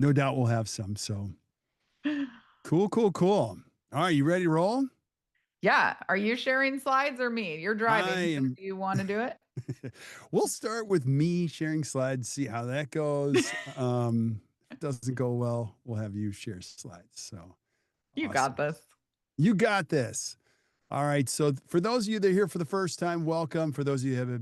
No doubt we'll have some. So cool, cool, cool. All right, you ready to roll? Yeah. Are you sharing slides or me? You're I driving, so am. do you want to do it? We'll start with me sharing slides, see how that goes. If it doesn't go well, we'll have you share slides. So You got awesome. this. You got this. All right. So for those of you that are here for the first time, welcome. For those of you who have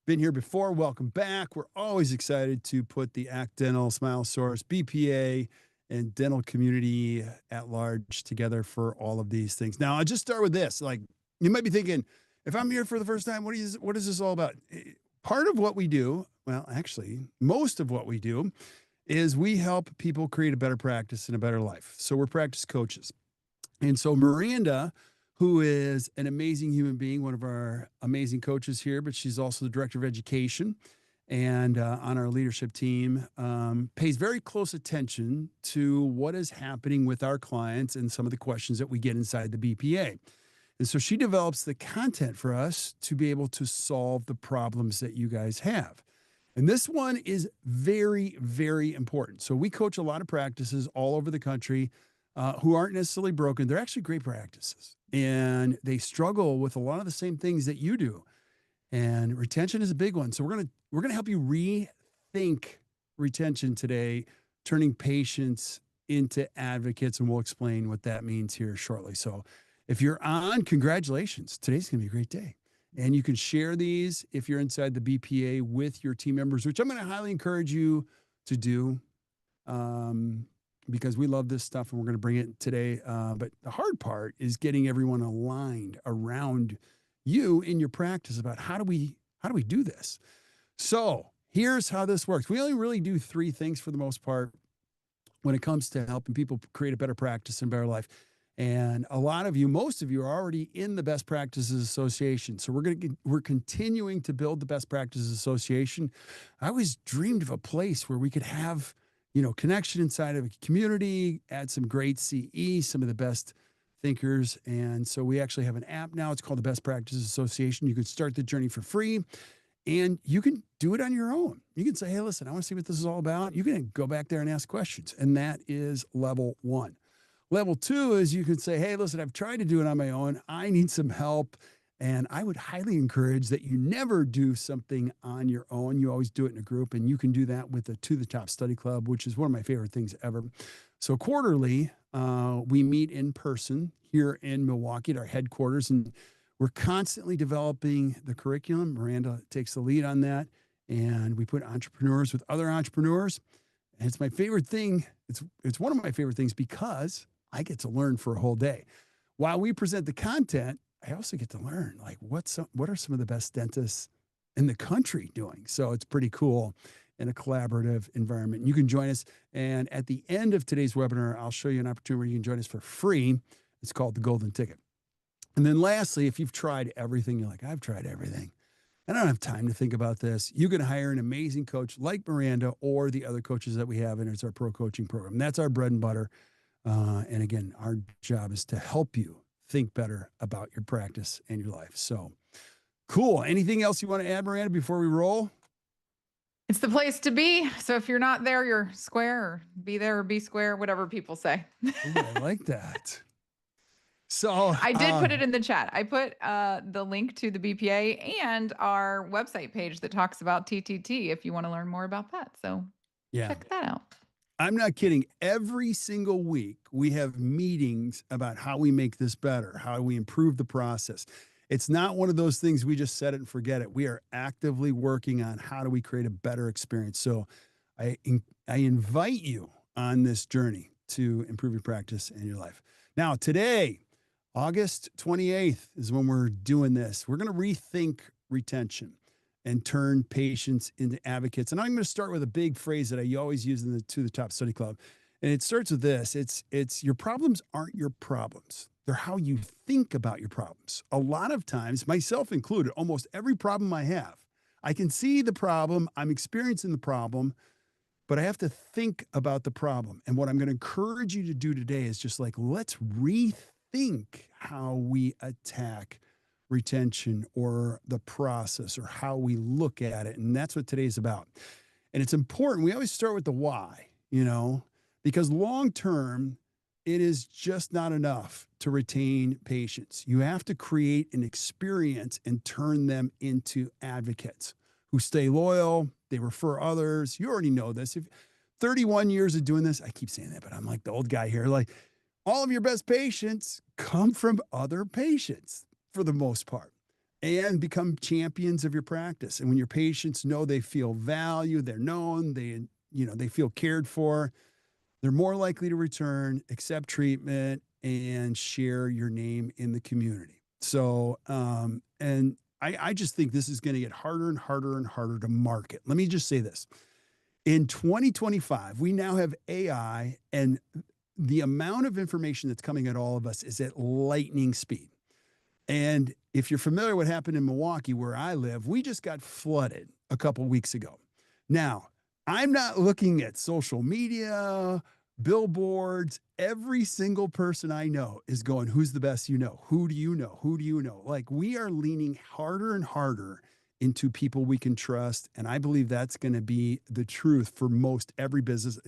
been here before, welcome back. We're always excited to put the ACT Dental, Smile Source, BPA, and dental community at large together for all of these things. Now, I'll just start with this. Like, you might be thinking, if I'm here for the first time, what is this all about? Part of what we do, well, actually, most of what we do is we help people create a better practice and a better life. So we're practice coaches. And so Miranda, who is an amazing human being, one of our amazing coaches here, but she's also the director of education and on our leadership team, pays very close attention to what is happening with our clients and some of the questions that we get inside the BPA. And so she develops the content for us to be able to solve the problems that you guys have. And this one is very, very important. So we coach a lot of practices all over the country who aren't necessarily broken. They're actually great practices. And they struggle with a lot of the same things that you do. And retention is a big one. So we're gonna help you rethink retention today, turning patients into advocates, and we'll explain what that means here shortly. So if you're on, congratulations. Today's gonna be a great day. And you can share these if you're inside the BPA with your team members, which I'm going to highly encourage you to do because we love this stuff and we're going to bring it today. But the hard part is getting everyone aligned around you in your practice about how do we do this. So here's how this works. We only really do three things for the most part when it comes to helping people create a better practice and better life. And a lot of you, most of you are already in the Best Practices Association. So we're continuing to build the Best Practices Association. I always dreamed of a place where we could have, connection inside of a community, add some great CE, some of the best thinkers. And so we actually have an app now. It's called the Best Practices Association. You can start the journey for free. And you can do it on your own. You can say, hey, listen, I want to see what this is all about. You can go back there and ask questions. And that is level one. Level two is you can say, hey, listen, I've tried to do it on my own. I need some help. And I would highly encourage that you never do something on your own. You always do it in a group. And you can do that with the To the Top Study Club, which is one of my favorite things ever. So quarterly, we meet in person here in Milwaukee at our headquarters. And we're constantly developing the curriculum. Miranda takes the lead on that. And we put entrepreneurs with other entrepreneurs. And it's my favorite thing. It's one of my favorite things because I get to learn for a whole day. While we present the content, I also get to learn like what are some of the best dentists in the country doing. So it's pretty cool in a collaborative environment. You can join us. And at the end of today's webinar, I'll show you an opportunity where you can join us for free. It's called the Golden Ticket. And then lastly, if you've tried everything, you're like, I've tried everything. I don't have time to think about this. You can hire an amazing coach like Miranda or the other coaches that we have, and it's our pro coaching program. That's our bread and butter. And again, our job is to help you think better about your practice and your life. So cool. Anything else you want to add, Miranda, before we roll? It's the place to be. So if you're not there, you're square, or be there or be square, whatever people say. Ooh, I like that. So I did put it in the chat. I put the link to the BPA and our website page that talks about TTT if you want to learn more about that. So yeah, check that out. I'm not kidding. Every single week, we have meetings about how we make this better, how we improve the process. It's not one of those things we just set it and forget it. We are actively working on how do we create a better experience. So I invite you on this journey to improve your practice and your life. Now, today, August 28th is when we're doing this. We're going to rethink retention and turn patients into advocates. And I'm going to start with a big phrase that I always use in the To the Top Study Club. And it starts with this. It's your problems aren't your problems. They're how you think about your problems. A lot of times, myself included, almost every problem I have, I can see the problem, I'm experiencing the problem, but I have to think about the problem. And what I'm going to encourage you to do today is just like, let's rethink how we attack retention or the process or how we look at it. And that's what today's about. And it's important. We always start with the why, because long term, it is just not enough to retain patients. You have to create an experience and turn them into advocates who stay loyal. They refer others. You already know this. If 31 years of doing this, I keep saying that, but I'm like the old guy here. Like all of your best patients come from other patients for the most part and become champions of your practice. And when your patients know they feel valued, they're known, they feel cared for, they're more likely to return, accept treatment, and share your name in the community. So, and I just think this is going to get harder and harder and harder to market. Let me just say this. In 2025, we now have AI, and the amount of information that's coming at all of us is at lightning speed. And if you're familiar with what happened in Milwaukee, where I live, we just got flooded a couple weeks ago. Now, I'm not looking at social media, billboards. Every single person I know is going, who's the best you know? Who do you know? Who do you know? Like we are leaning harder and harder into people we can trust. And I believe that's going to be the truth for most every business,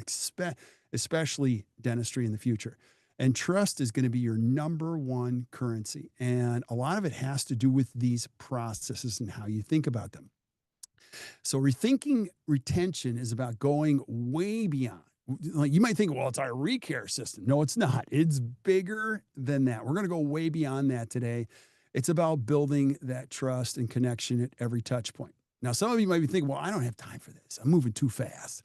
especially dentistry in the future. And trust is going to be your number one currency. And a lot of it has to do with these processes and how you think about them. So rethinking retention is about going way beyond. Like you might think, well, it's our recare system. No, it's not. It's bigger than that. We're going to go way beyond that today. It's about building that trust and connection at every touch point. Now, some of you might be thinking, well, I don't have time for this. I'm moving too fast.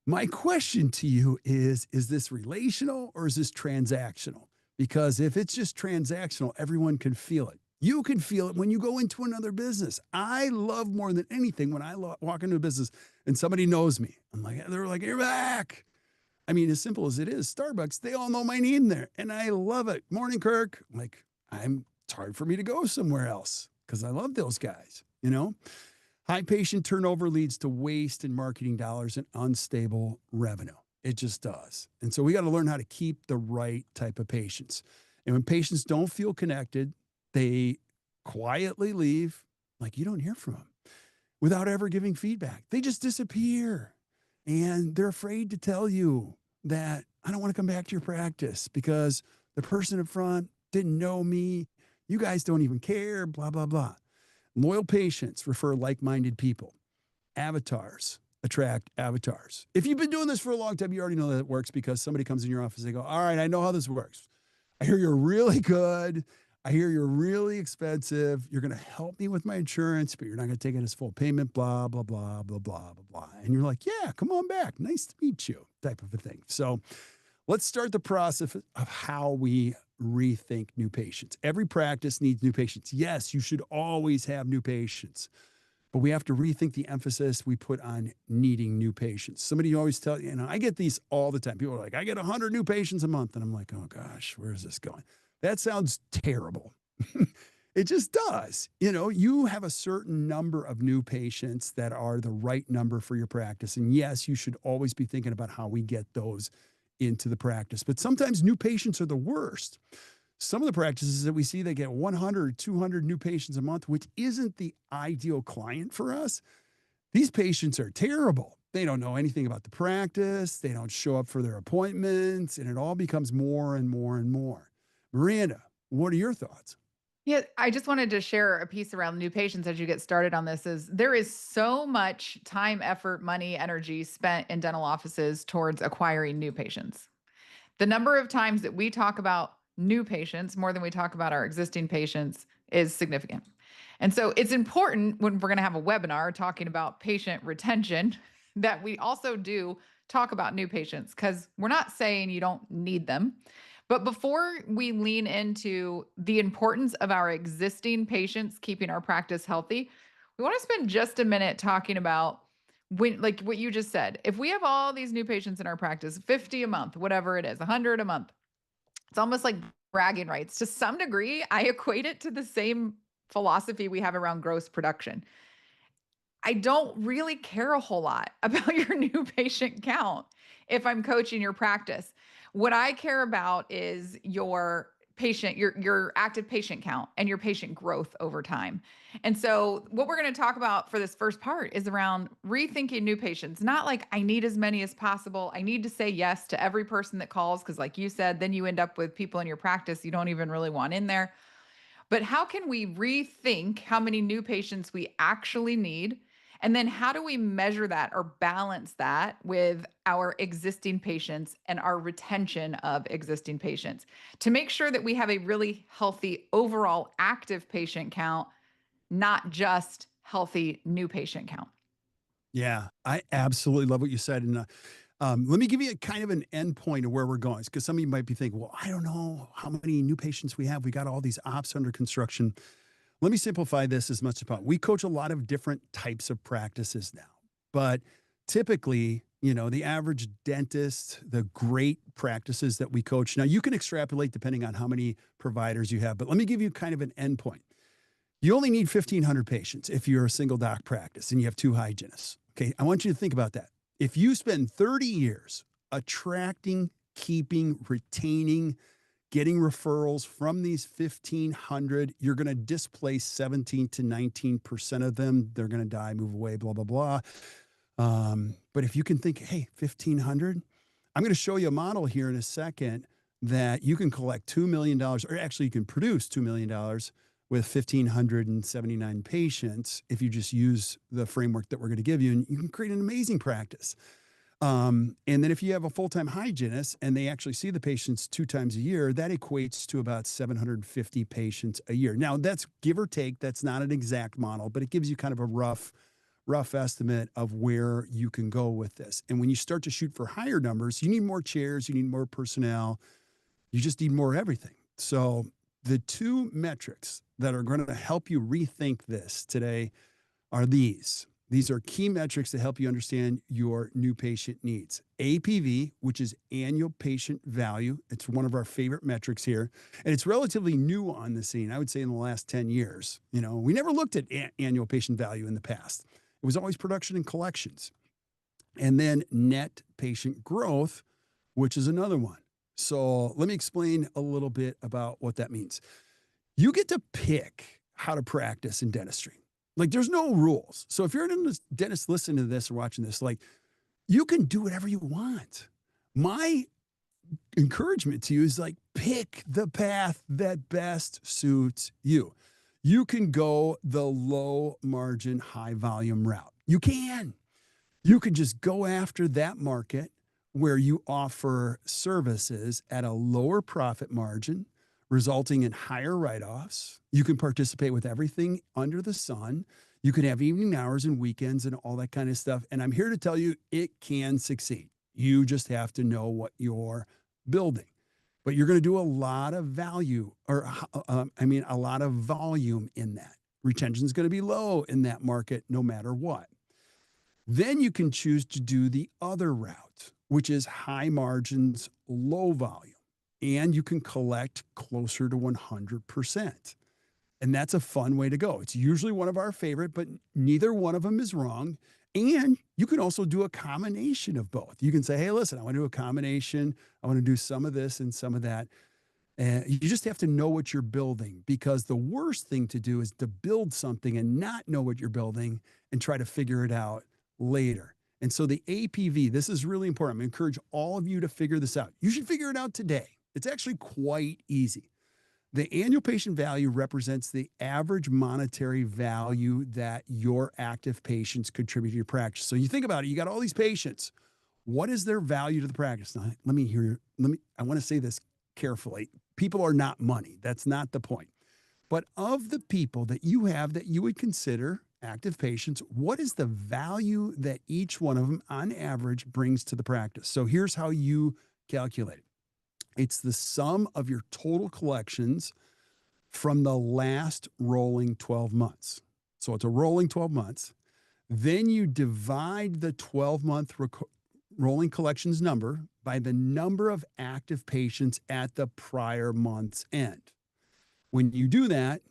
My question to you is this relational or is this transactional? Because if it's just transactional, everyone can feel it. You can feel it when you go into another business. I love more than anything when I walk into a business and somebody knows me. They're like, you're back. I mean, as simple as it is, Starbucks, they all know my name there. And I love it. Morning, Kirk. It's hard for me to go somewhere else because I love those guys, you know? High patient turnover leads to waste in marketing dollars and unstable revenue. It just does. And so we got to learn how to keep the right type of patients. And when patients don't feel connected, they quietly leave, like you don't hear from them without ever giving feedback. They just disappear. And they're afraid to tell you that I don't want to come back to your practice because the person in front didn't know me. You guys don't even care, blah, blah, blah. Loyal patients refer like-minded people. Avatars attract avatars. If you've been doing this for a long time, you already know that it works because somebody comes in your office, they go, all right, I know how this works. I hear you're really good. I hear you're really expensive. You're going to help me with my insurance, but you're not going to take it as full payment, blah, blah, blah, blah, blah, blah, blah. And you're like, yeah, come on back. Nice to meet you, type of a thing. So let's start the process of how we rethink new patients. Every practice needs new patients. Yes, you should always have new patients, but we have to rethink the emphasis we put on needing new patients. Somebody always tell you, I get these all the time. People are like, I get 100 new patients a month. And I'm like, oh gosh, where is this going? That sounds terrible. It just does. You have a certain number of new patients that are the right number for your practice. And yes, you should always be thinking about how we get those into the practice. But sometimes new patients are the worst. Some of the practices that we see, they get 100, 200 new patients a month, which isn't the ideal client for us. These patients are terrible. They don't know anything about the practice. They don't show up for their appointments, and it all becomes more and more and more. Miranda, what are your thoughts? Yeah, I just wanted to share a piece around new patients as you get started on this is there is so much time, effort, money, energy spent in dental offices towards acquiring new patients. The number of times that we talk about new patients more than we talk about our existing patients is significant. And so it's important when we're going to have a webinar talking about patient retention that we also do talk about new patients because we're not saying you don't need them. But before we lean into the importance of our existing patients keeping our practice healthy, we want to spend just a minute talking about when, like what you just said, if we have all these new patients in our practice, 50 a month, whatever it is, 100 a month, it's almost like bragging rights. To some degree, I equate it to the same philosophy we have around gross production. I don't really care a whole lot about your new patient count if I'm coaching your practice. What I care about is your your active patient count and your patient growth over time. And so what we're going to talk about for this first part is around rethinking new patients. Not like I need as many as possible. I need to say yes to every person that calls because like you said, then you end up with people in your practice you don't even really want in there. But how can we rethink how many new patients we actually need? And then how do we measure that or balance that with our existing patients and our retention of existing patients to make sure that we have a really healthy overall active patient count, not just healthy new patient count? Yeah, I absolutely love what you said. And let me give you a kind of an endpoint of where we're going, because some of you might be thinking, well, I don't know how many new patients we have. We got all these ops under construction. Let me simplify this as much as possible. We coach a lot of different types of practices now, but typically, the average dentist, the great practices that we coach. Now, you can extrapolate depending on how many providers you have, but let me give you kind of an endpoint. You only need 1,500 patients if you're a single doc practice and you have two hygienists. Okay. I want you to think about that. If you spend 30 years attracting, keeping, retaining, getting referrals from these 1,500, you're going to displace 17 to 19% of them. They're going to die, move away, blah, blah, blah. But if you can think, hey, 1,500, I'm going to show you a model here in a second that you can collect $2 million, or actually you can produce $2 million with 1,579 patients if you just use the framework that we're going to give you, and you can create an amazing practice. And then if you have a full-time hygienist and they actually see the patients 2 times a year, that equates to about 750 patients a year. Now, that's give or take. That's not an exact model, but it gives you kind of a rough estimate of where you can go with this. And when you start to shoot for higher numbers, you need more chairs, you need more personnel, you just need more everything. So the 2 metrics that are going to help you rethink this today are these. These are key metrics to help you understand your new patient needs. APV, which is annual patient value. It's one of our favorite metrics here. And it's relatively new on the scene, I would say in the last 10 years. We never looked at annual patient value in the past. It was always production and collections. And then net patient growth, which is another one. So let me explain a little bit about what that means. You get to pick how to practice in dentistry. Like there's no rules. So if you're a dentist listening to this or watching this, like you can do whatever you want. My encouragement to you is like pick the path that best suits you. You can go the low margin, high volume route. You can. You can just go after that market where you offer services at a lower profit margin, resulting in higher write-offs. You can participate with everything under the sun. You can have evening hours and weekends and all that kind of stuff. And I'm here to tell you it can succeed. You just have to know what you're building. But you're going to do a lot of value, or a lot of volume in that. Retention is going to be low in that market no matter what. Then you can choose to do the other route, which is high margins, low volume. And you can collect closer to 100%. And that's a fun way to go. It's usually one of our favorite, but neither one of them is wrong. And you can also do a combination of both. You can say, hey, listen, I want to do a combination. I want to do some of this and some of that. And you just have to know what you're building, because the worst thing to do is to build something and not know what you're building and try to figure it out later. And so the APV, this is really important. I'm going to encourage all of you to figure this out. You should figure it out today. It's actually quite easy. The annual patient value represents the average monetary value that your active patients contribute to your practice. So you think about it, you got all these patients. What is their value to the practice? Now, I want to say this carefully. People are not money. That's not the point. But of the people that you have that you would consider active patients, what is the value that each one of them on average brings to the practice? So here's how you calculate it. It's the sum of your total collections from the last rolling 12 months. So it's a rolling 12 months. Then you divide the 12-month rolling collections number by the number of active patients at the prior month's end. When you do that,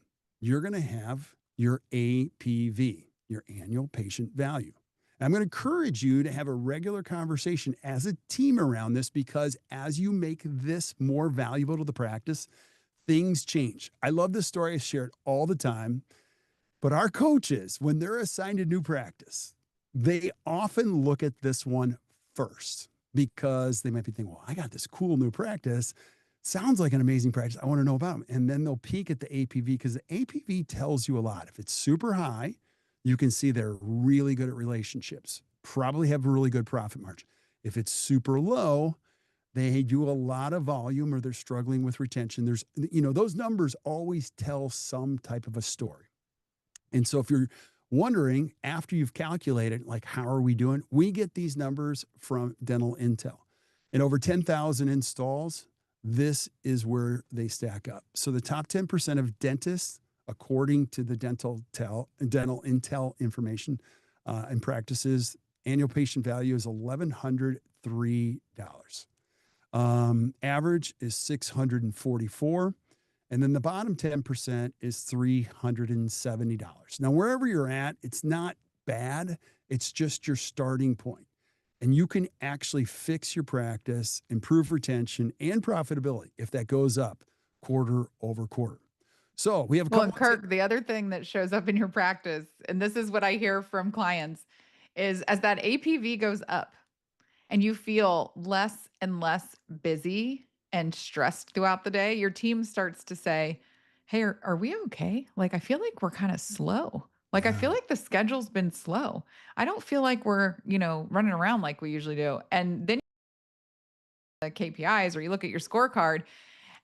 you're going to have your APV, your annual patient value. I'm going to encourage you to have a regular conversation as a team around this, because as you make this more valuable to the practice, things change. I love this story. I share it all the time. But our coaches, when they're assigned a new practice, they often look at this one first because they might be thinking, well, I got this cool new practice. Sounds like an amazing practice. I want to know about them. And then they'll peek at the APV because the APV tells you a lot. If it's super high, you can see they're really good at relationships, probably have a really good profit margin. If it's super low, they do a lot of volume or they're struggling with retention. Those numbers always tell some type of a story. And so if you're wondering after you've calculated, like, how are we doing? We get these numbers from Dental Intel. And over 10,000 installs, this is where they stack up. So the top 10% of dentists, according to the Dental Intel information and practices, annual patient value is $1,103. Average is $644. And then the bottom 10% is $370. Now, wherever you're at, it's not bad. It's just your starting point. And you can actually fix your practice, improve retention and profitability if that goes up quarter over quarter. So we have a Well, couple and Kirk, the other thing that shows up in your practice, and this is what I hear from clients, is as that APV goes up and you feel less and less busy and stressed throughout the day, your team starts to say, hey, are we okay? Like, I feel like we're kind of slow. Like, I Yeah. feel like the schedule's been slow. I don't feel like we're, running around like we usually do. And then the KPIs, or you look at your scorecard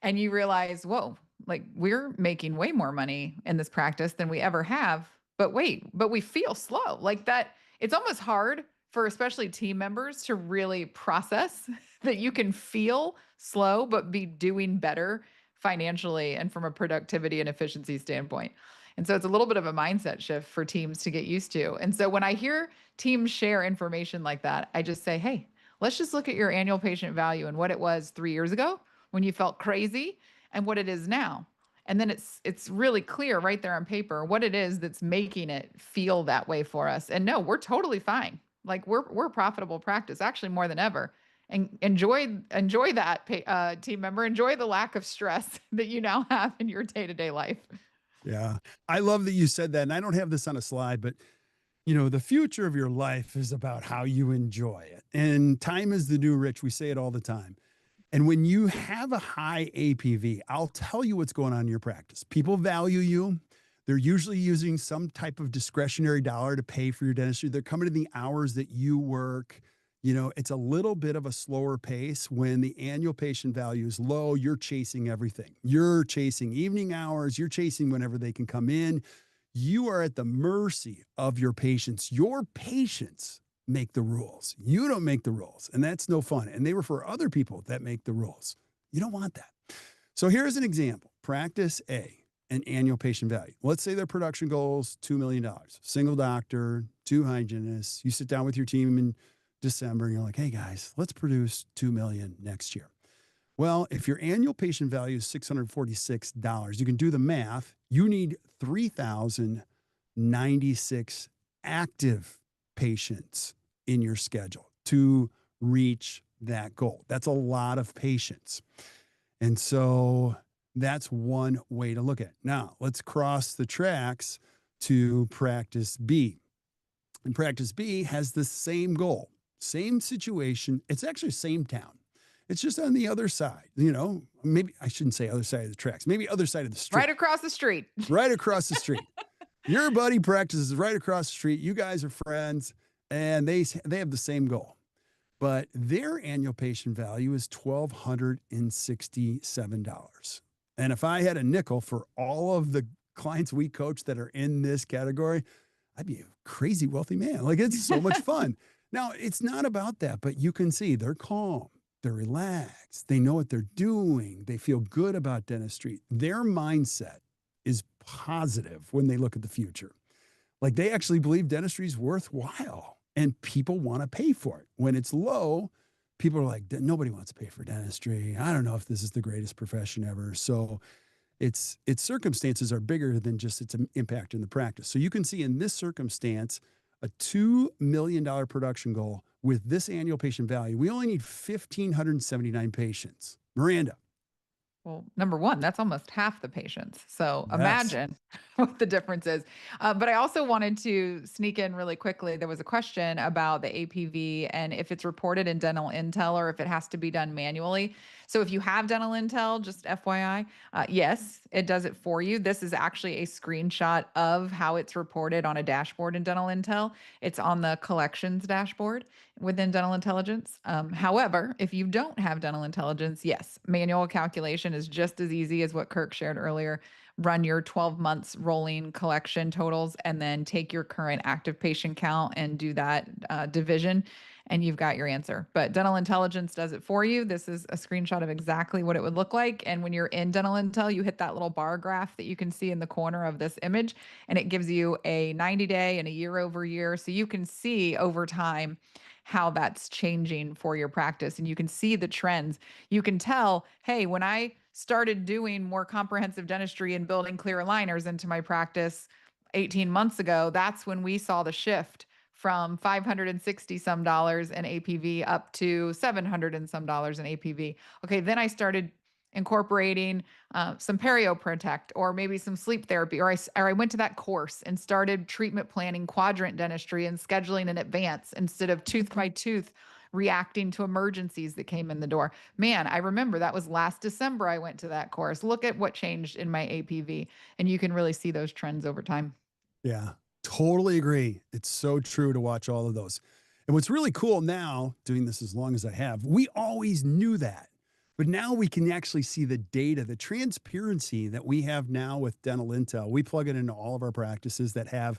and you realize, whoa, like we're making way more money in this practice than we ever have. But wait, but we feel slow like that. It's almost hard for especially team members to really process that you can feel slow, but be doing better financially and from a productivity and efficiency standpoint. And so it's a little bit of a mindset shift for teams to get used to. And so when I hear teams share information like that, I just say, hey, let's just look at your annual patient value and what it was 3 years ago when you felt crazy and what it is now. And then it's really clear right there on paper what it is that's making it feel that way for us. And no, we're totally fine. Like we're a profitable practice, actually more than ever. And enjoy that team member. Enjoy the lack of stress that you now have in your day to day life. Yeah. I love that you said that. And I don't have this on a slide, but the future of your life is about how you enjoy it. And time is the new rich. We say it all the time. And when you have a high APV, I'll tell you what's going on in your practice. People value you. They're usually using some type of discretionary dollar to pay for your dentistry. They're coming to the hours that you work. It's a little bit of a slower pace. When the annual patient value is low, you're chasing everything. You're chasing evening hours. You're chasing whenever they can come in. You are at the mercy of your patients. Your patients make the rules. You don't make the rules, and that's no fun. And they refer other people that make the rules. You don't want that. So here's an example. Practice A, an annual patient value. Let's say their production goals, $2 million. Single doctor, 2 hygienists. You sit down with your team in December and you're like, hey guys, let's produce $2 million next year. Well, if your annual patient value is $646, you can do the math. You need 3,096 active patients in your schedule to reach that goal. That's a lot of patients. And so that's one way to look at it. Now, let's cross the tracks to practice B. And practice B has the same goal, same situation. It's actually same town. It's just on the other side, maybe I shouldn't say other side of the tracks, maybe other side of the street. Right across the street. Right across the street. Your buddy practices right across the street. You guys are friends and they have the same goal. But their annual patient value is $1,267. And if I had a nickel for all of the clients we coach that are in this category, I'd be a crazy wealthy man. Like, it's so much fun. Now, it's not about that, but you can see they're calm. They're relaxed. They know what they're doing. They feel good about dentistry. Their mindset is positive when they look at the future. Like, they actually believe dentistry is worthwhile and people want to pay for it. When it's low, people are like, nobody wants to pay for dentistry. I don't know if this is the greatest profession ever. So its circumstances are bigger than just its impact in the practice. So you can see in this circumstance, a $2 million production goal with this annual patient value, we only need 1,579 patients. Miranda, Well, number one, that's almost half the patients. So Yes. imagine what the difference is. But I also wanted to sneak in really quickly. There was a question about the APV and if it's reported in Dental Intel or if it has to be done manually. So if you have Dental Intel, just FYI, yes, it does it for you. This is actually a screenshot of how it's reported on a dashboard in Dental Intel. It's on the collections dashboard within Dental Intelligence. However, if you don't have Dental Intelligence, yes, manual calculation is just as easy as what Kirk shared earlier. Run your 12 months rolling collection totals and then take your current active patient count and do that division, and you've got your answer. But Dental Intelligence does it for you. This is a screenshot of exactly what it would look like. And when you're in Dental Intel, you hit that little bar graph that you can see in the corner of this image, and it gives you a 90-day and a year over year. So you can see over time how that's changing for your practice. And you can see the trends. You can tell, hey, when I started doing more comprehensive dentistry and building clear aligners into my practice 18 months ago, that's when we saw the shift from 560 some dollars in APV up to 700 and some dollars in APV. Okay, then I started incorporating some perio protect or maybe some sleep therapy, or I went to that course and started treatment planning quadrant dentistry and scheduling in advance instead of tooth by tooth reacting to emergencies that came in the door. Man, I remember that was last December I went to that course. Look at what changed in my APV, and you can really see those trends over time. Yeah, totally agree. It's so true to watch all of those. And what's really cool now, doing this as long as I have, we always knew that. But now we can actually see the data, the transparency that we have now with Dental Intel. We plug it into all of our practices that have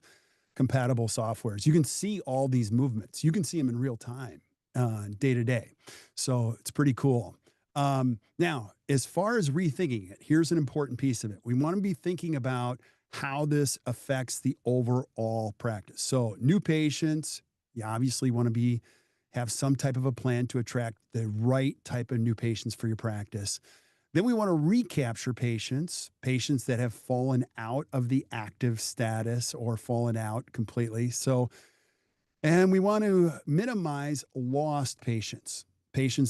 compatible softwares. You can see all these movements. You can see them in real time, day to day. So it's pretty cool. Now, as far as rethinking it, here's an important piece of it. We want to be thinking about how this affects the overall practice. So, new patients, you obviously want to have some type of a plan to attract the right type of new patients for your practice. Then we want to recapture patients that have fallen out of the active status or fallen out completely. So, and we want to minimize lost patients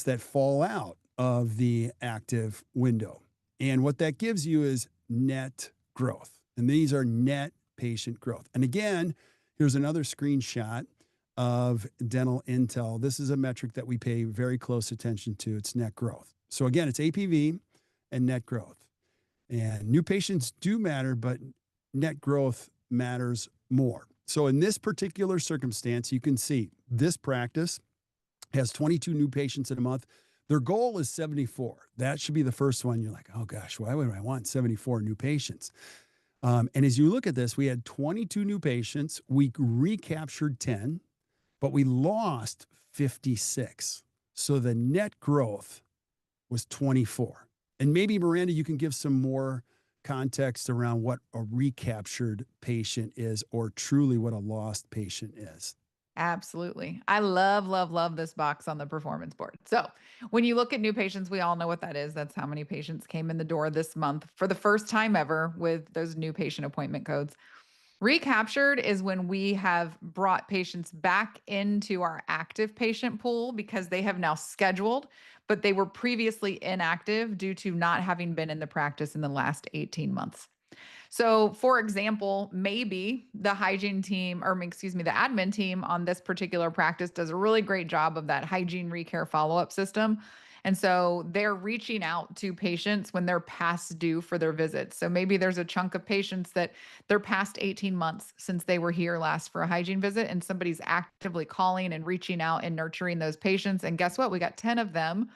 that fall out of the active window. And what that gives you is net growth. And these are net patient growth. And again, here's another screenshot of Dental Intel. This is a metric that we pay very close attention to. It's net growth. So again, it's APV and net growth. And new patients do matter, but net growth matters more. So in this particular circumstance, you can see this practice has 22 new patients in a month. Their goal is 74. That should be the first one. You're like, oh gosh, why would I want 74 new patients? And as you look at this, we had 22 new patients. We recaptured 10, but we lost 56. So the net growth was 24. And maybe, Miranda, you can give some more context around what a recaptured patient is or truly what a lost patient is. Absolutely. I love, love, love this box on the performance board. So, when you look at new patients, we all know what that is. That's how many patients came in the door this month for the first time ever with those new patient appointment codes. Recaptured is when we have brought patients back into our active patient pool because they have now scheduled, but they were previously inactive due to not having been in the practice in the last 18 months. So, for example, maybe the hygiene team, or excuse me, the admin team on this particular practice does a really great job of that hygiene recare follow up system. And so they're reaching out to patients when they're past due for their visits. So maybe there's a chunk of patients that they're past 18 months since they were here last for a hygiene visit, and somebody's actively calling and reaching out and nurturing those patients. And guess what? We got 10 of them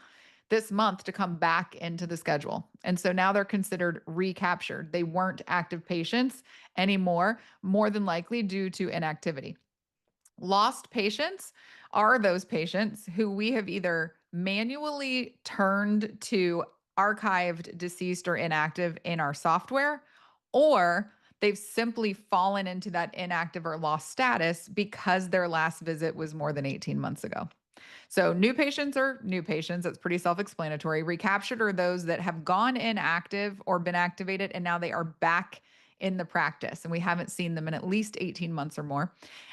this month to come back into the schedule. And so now they're considered recaptured. They weren't active patients anymore, more than likely due to inactivity. Lost patients are those patients who we have either manually turned to archived, deceased, or inactive in our software, or they've simply fallen into that inactive or lost status because their last visit was more than 18 months ago. So, new patients are new patients. That's pretty self explanatory. Recaptured are those that have gone inactive or been activated and now they are back in the practice, and we haven't seen them in at least 18 months or more.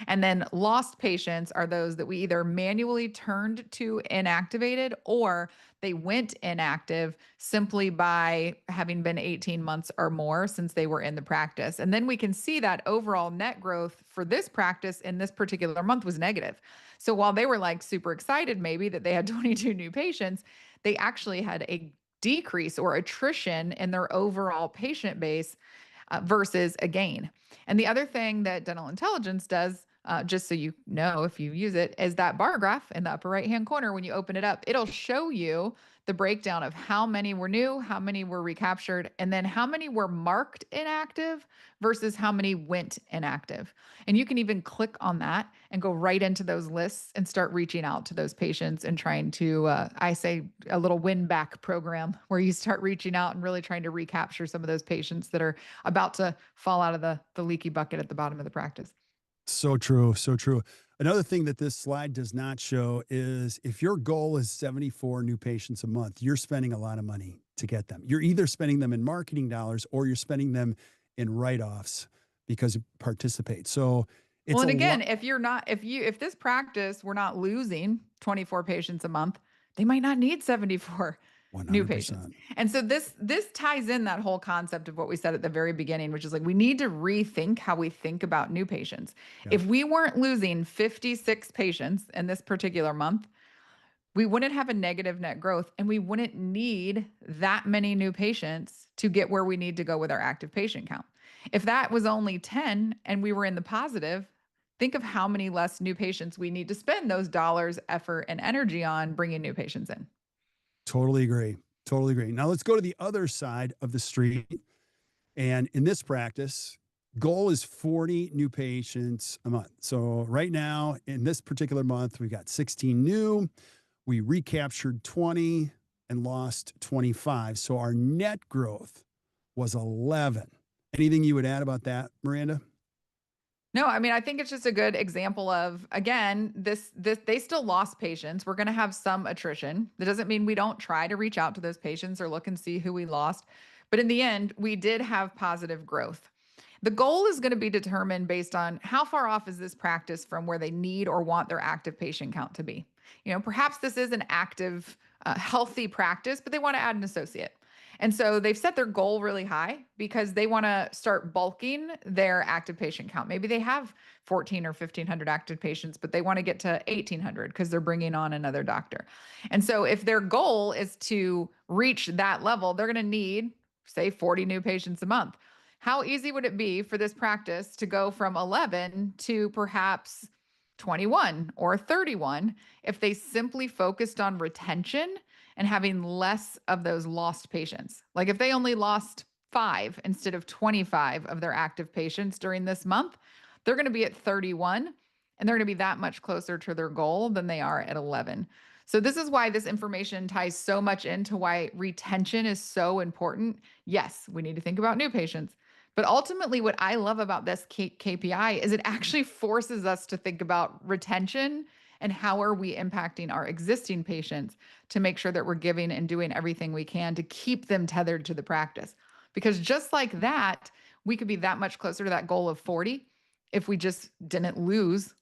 And then lost patients are those that we either manually turned to inactivated or they went inactive simply by having been 18 months or more since they were in the practice. And then we can see that overall net growth for this practice in this particular month was negative. So while they were like super excited, maybe that they had 22 new patients, they actually had a decrease or attrition in their overall patient base versus a gain. And the other thing that dental intelligence does, just so you know if you use it, is that bar graph in the upper right hand corner. When you open it up, it'll show you the breakdown of how many were new, how many were recaptured, and then how many were marked inactive versus how many went inactive. And you can even click on that and go right into those lists and start reaching out to those patients and trying to, I say, a little win back program where you start reaching out and really trying to recapture some of those patients that are about to fall out of the leaky bucket at the bottom of the practice. So true. So true. Another thing that this slide does not show is if your goal is 74 new patients a month, you're spending a lot of money to get them. You're either spending them in marketing dollars or you're spending them in write-offs because you participate. So Well, it's a and lot. again, if this practice we're not losing 24 patients a month, they might not need 74 new patients. 100%. And so this ties in that whole concept of what we said at the very beginning, which is like we need to rethink how we think about new patients. Yeah, If we weren't losing 56 patients in this particular month, we wouldn't have a negative net growth and we wouldn't need that many new patients to get where we need to go with our active patient count. If that was only 10 and we were in the positive, think of how many less new patients we need to spend those dollars, effort, and energy on bringing new patients in. totally agree. Totally agree. Now let's go to the other side of the street. And in this practice, goal is 40 new patients a month. So right now, in this particular month, we got 16 new. We recaptured 20 and lost 25. So our net growth was 11. Anything you would add about that, Miranda? No, I mean, I think it's just a good example of, again, this they still lost patients. We're going to have some attrition. That doesn't mean we don't try to reach out to those patients or look and see who we lost. But in the end, we did have positive growth. The goal is going to be determined based on how far off is this practice from where they need or want their active patient count to be. Perhaps this is an active, healthy practice, but they want to add an associate. And so they've set their goal really high because they want to start bulking their active patient count. Maybe they have 14 or 1500 active patients, but they want to get to 1800 because they're bringing on another doctor. And so if their goal is to reach that level, they're going to need, say, 40 new patients a month. How easy would it be for this practice to go from 11 to perhaps 21 or 31 if they simply focused on retention and having less of those lost patients? Like if they only lost 5 instead of 25 of their active patients during this month, they're going to be at 31 and they're going to be that much closer to their goal than they are at 11. So this is why this information ties so much into why retention is so important. Yes, we need to think about new patients, but ultimately, what I love about this KPI is it actually forces us to think about retention and how are we impacting our existing patients to make sure that we're giving and doing everything we can to keep them tethered to the practice. Because just like that, we could be that much closer to that goal of 40 if we just didn't lose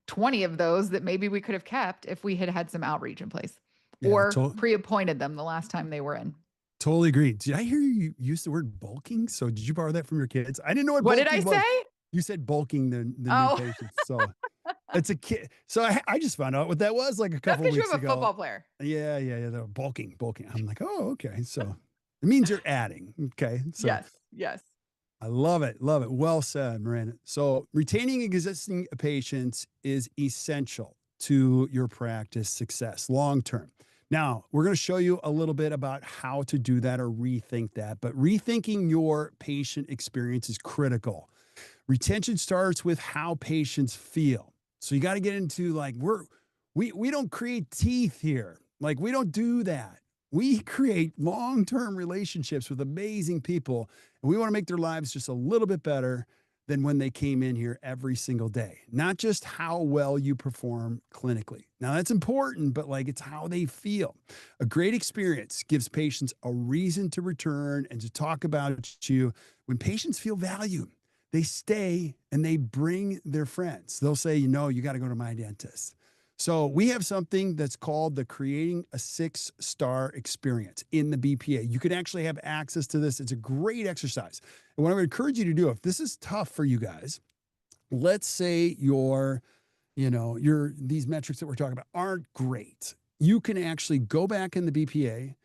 20 of those that maybe we could have kept if we had had some outreach in place Yeah, or pre-appointed them the last time they were in. totally agree. Did I hear you use the word bulking? So did you borrow that from your kids? I didn't know what What did I bulking was. say? You said bulking the new Oh, patients. So it's a kid. So I just found out what that was like a that's couple because you weeks have a ago. football player. Yeah. The bulking. I'm like, oh, okay. So it means you're adding. Okay. So Yes, yes. I love it. Love it. Well said, Miranda. So retaining existing patients is essential to your practice success long term. Now, we're going to show you a little bit about how to do that or rethink that, but rethinking your patient experience is critical. Retention starts with how patients feel. So you got to get into like we don't create teeth here. Like we don't do that. We create long-term relationships with amazing people and we want to make their lives just a little bit better. than when they came in here every single day. Not just how well you perform clinically. Now, that's important, but like it's how they feel. A great experience gives patients a reason to return and to talk about you. When patients feel valued, they stay and they bring their friends. They'll say, you got to go to my dentist. So we have something that's called the Creating a Six-Star Experience in the BPA. You can actually have access to this. It's a great exercise. And what I would encourage you to do, if this is tough for you guys, let's say these metrics that we're talking about aren't great. You can actually go back in the BPA.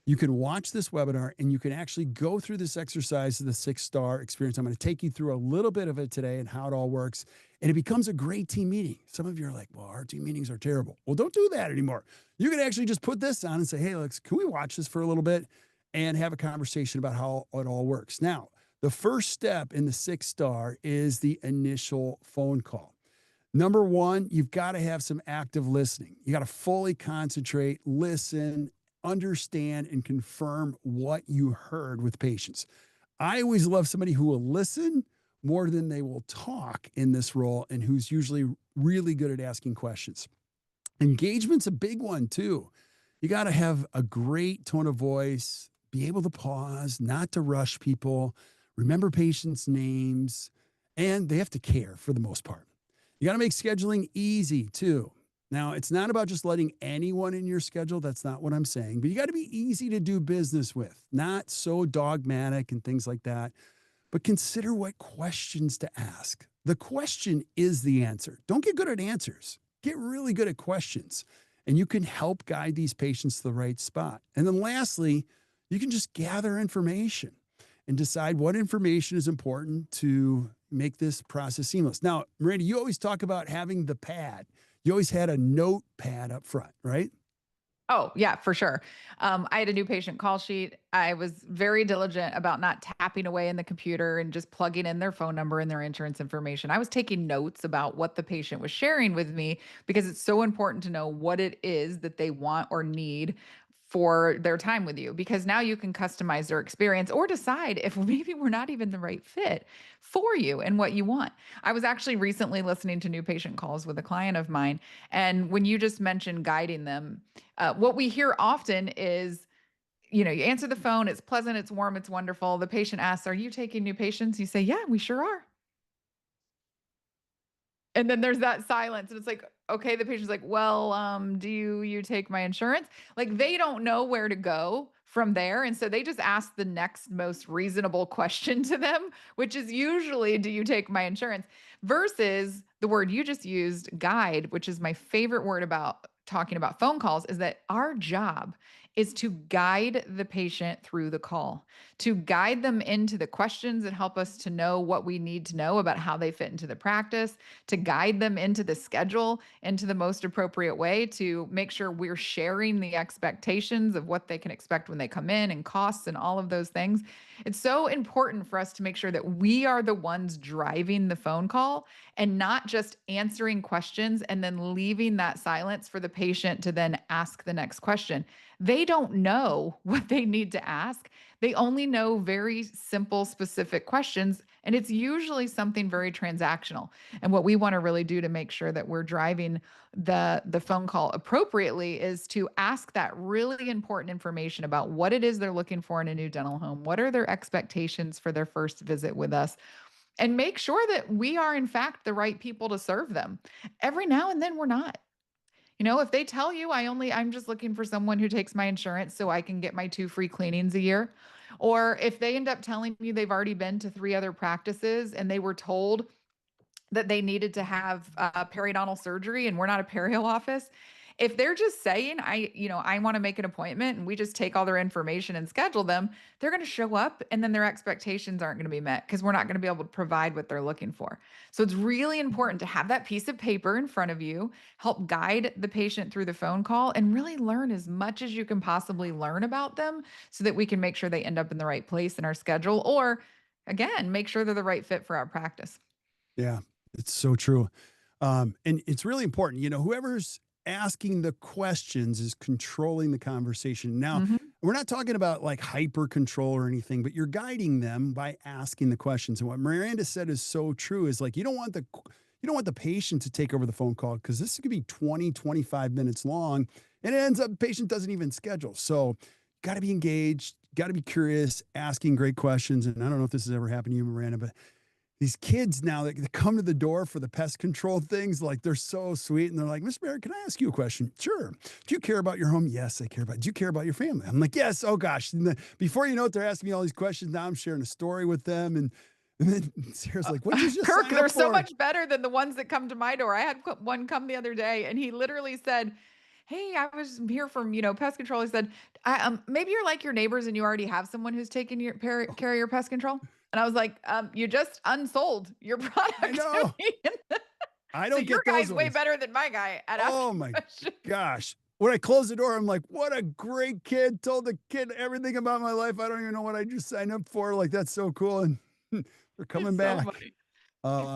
You can watch this webinar and you can actually go through this exercise of the 6-star experience. I'm going to take you through a little bit of it today and how it all works. And it becomes a great team meeting. Some of you are like, well, our team meetings are terrible. Well, don't do that anymore. You can actually just put this on and say, hey, Alex, can we watch this for a little bit and have a conversation about how it all works? Now, the first step in the 6-star is the initial phone call. Number one, you've got to have some active listening. You got to fully concentrate, listen, understand, and confirm what you heard with patients. I always love somebody who will listen more than they will talk in this role and who's usually really good at asking questions. Engagement's a big one too. You got to have a great tone of voice, be able to pause, not to rush people, remember patients' names, and they have to care for the most part. You got to make scheduling easy too. Now, it's not about just letting anyone in your schedule. That's not what I'm saying, but you got to be easy to do business with, not so dogmatic and things like that. But consider what questions to ask. The question is the answer. Don't get good at answers. Get really good at questions, and you can help guide these patients to the right spot. And then lastly, you can just gather information and decide what information is important to make this process seamless. Now, Miranda, you always talk about having the pad. You always had a notepad up front, right? Oh, yeah, for sure. I had a new patient call sheet. I was very diligent about not tapping away in the computer and just plugging in their phone number and their insurance information. I was taking notes about what the patient was sharing with me because it's so important to know what it is that they want or need for their time with you, because now you can customize their experience or decide if maybe we're not even the right fit for you and what you want. I was actually recently listening to new patient calls with a client of mine. And when you just mentioned guiding them, what we hear often is, you answer the phone, it's pleasant, it's warm, it's wonderful. The patient asks, are you taking new patients? You say, yeah, we sure are. And then there's that silence, and it's like, okay, the patient's like, well, do you take my insurance? Like, they don't know where to go from there. And so they just ask the next most reasonable question to them, which is usually, do you take my insurance? Versus the word you just used, guide, which is my favorite word about talking about phone calls, is that our job is to guide the patient through the call, to guide them into the questions that help us to know what we need to know about how they fit into the practice, to guide them into the schedule, into the most appropriate way, to make sure we're sharing the expectations of what they can expect when they come in and costs and all of those things. It's so important for us to make sure that we are the ones driving the phone call and not just answering questions and then leaving that silence for the patient to then ask the next question. They don't know what they need to ask. They only know very simple, specific questions, and it's usually something very transactional. And what we want to really do to make sure that we're driving the phone call appropriately is to ask that really important information about what it is they're looking for in a new dental home. What are their expectations for their first visit with us? And make sure that we are, in fact, the right people to serve them. Every now and then we're not. If they tell you I'm just looking for someone who takes my insurance so I can get my 2 free cleanings a year, or if they end up telling you they've already been to 3 other practices and they were told that they needed to have periodontal surgery and we're not a perio office. If they're just saying, I want to make an appointment, and we just take all their information and schedule them, they're going to show up and then their expectations aren't going to be met because we're not going to be able to provide what they're looking for. So it's really important to have that piece of paper in front of you, help guide the patient through the phone call, and really learn as much as you can possibly learn about them so that we can make sure they end up in the right place in our schedule, or again, make sure they're the right fit for our practice. Yeah, it's so true. And it's really important, whoever's asking the questions is controlling the conversation. Now, Mhm. we're not talking about like hyper control or anything, but you're guiding them by asking the questions. And what Miranda said is so true is like, you don't want the patient to take over the phone call because this could be 20, 25 minutes long and it ends up the patient doesn't even schedule. So got to be engaged, got to be curious, asking great questions. And I don't know if this has ever happened to you, Miranda, but these kids now that come to the door for the pest control things, like they're so sweet. And they're like, Miss Mary, can I ask you a question? Sure. Do you care about your home? Yes, I care about it. Do you care about your family? I'm like, yes. Oh gosh. And then before you know it, they're asking me all these questions. Now I'm sharing a story with them. And then Sarah's like, what did you just Kirk, sign they're up so for? much better than the ones that come to my door. I had one come the other day and he literally said, "Hey, I was here from, pest control." He said, maybe you're like your neighbors and you already have someone who's taking your care of your pest control. And I was like, you just unsold your I product to know. me. I So don't your get those guy's way ones. better than my guy at Oh asking my questions. gosh. When I closed the door, I'm like, what a great kid. Told the kid everything about my life. I don't even know what I just signed up for. Like, that's so cool. And they're coming It's so back. funny.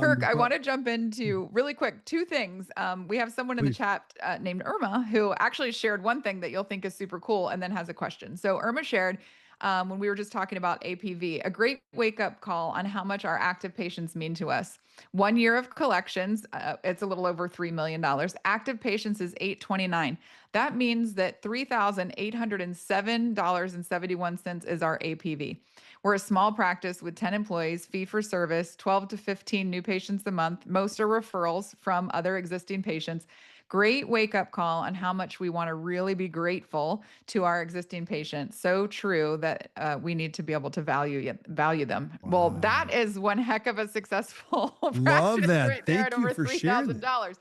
Kirk, I But want to jump into really quick two things. We have someone in the please, chat named Irma who actually shared one thing that you'll think is super cool and then has a question. So, Irma shared when we were just talking about APV, a great wake up call on how much our active patients mean to us. 1 year of collections, it's a little over $3 million. Active patients is 829. That means that $3,807.71 is our APV. We're a small practice with 10 employees, fee for service, 12 to 15 new patients a month. Most are referrals from other existing patients. Great wake up call on how much we want to really be grateful to our existing patients. So true that we need to be able to value them. Well, that wow. is one heck of a successful Love practice that. right there at Thank you over for sharing that. $3,000.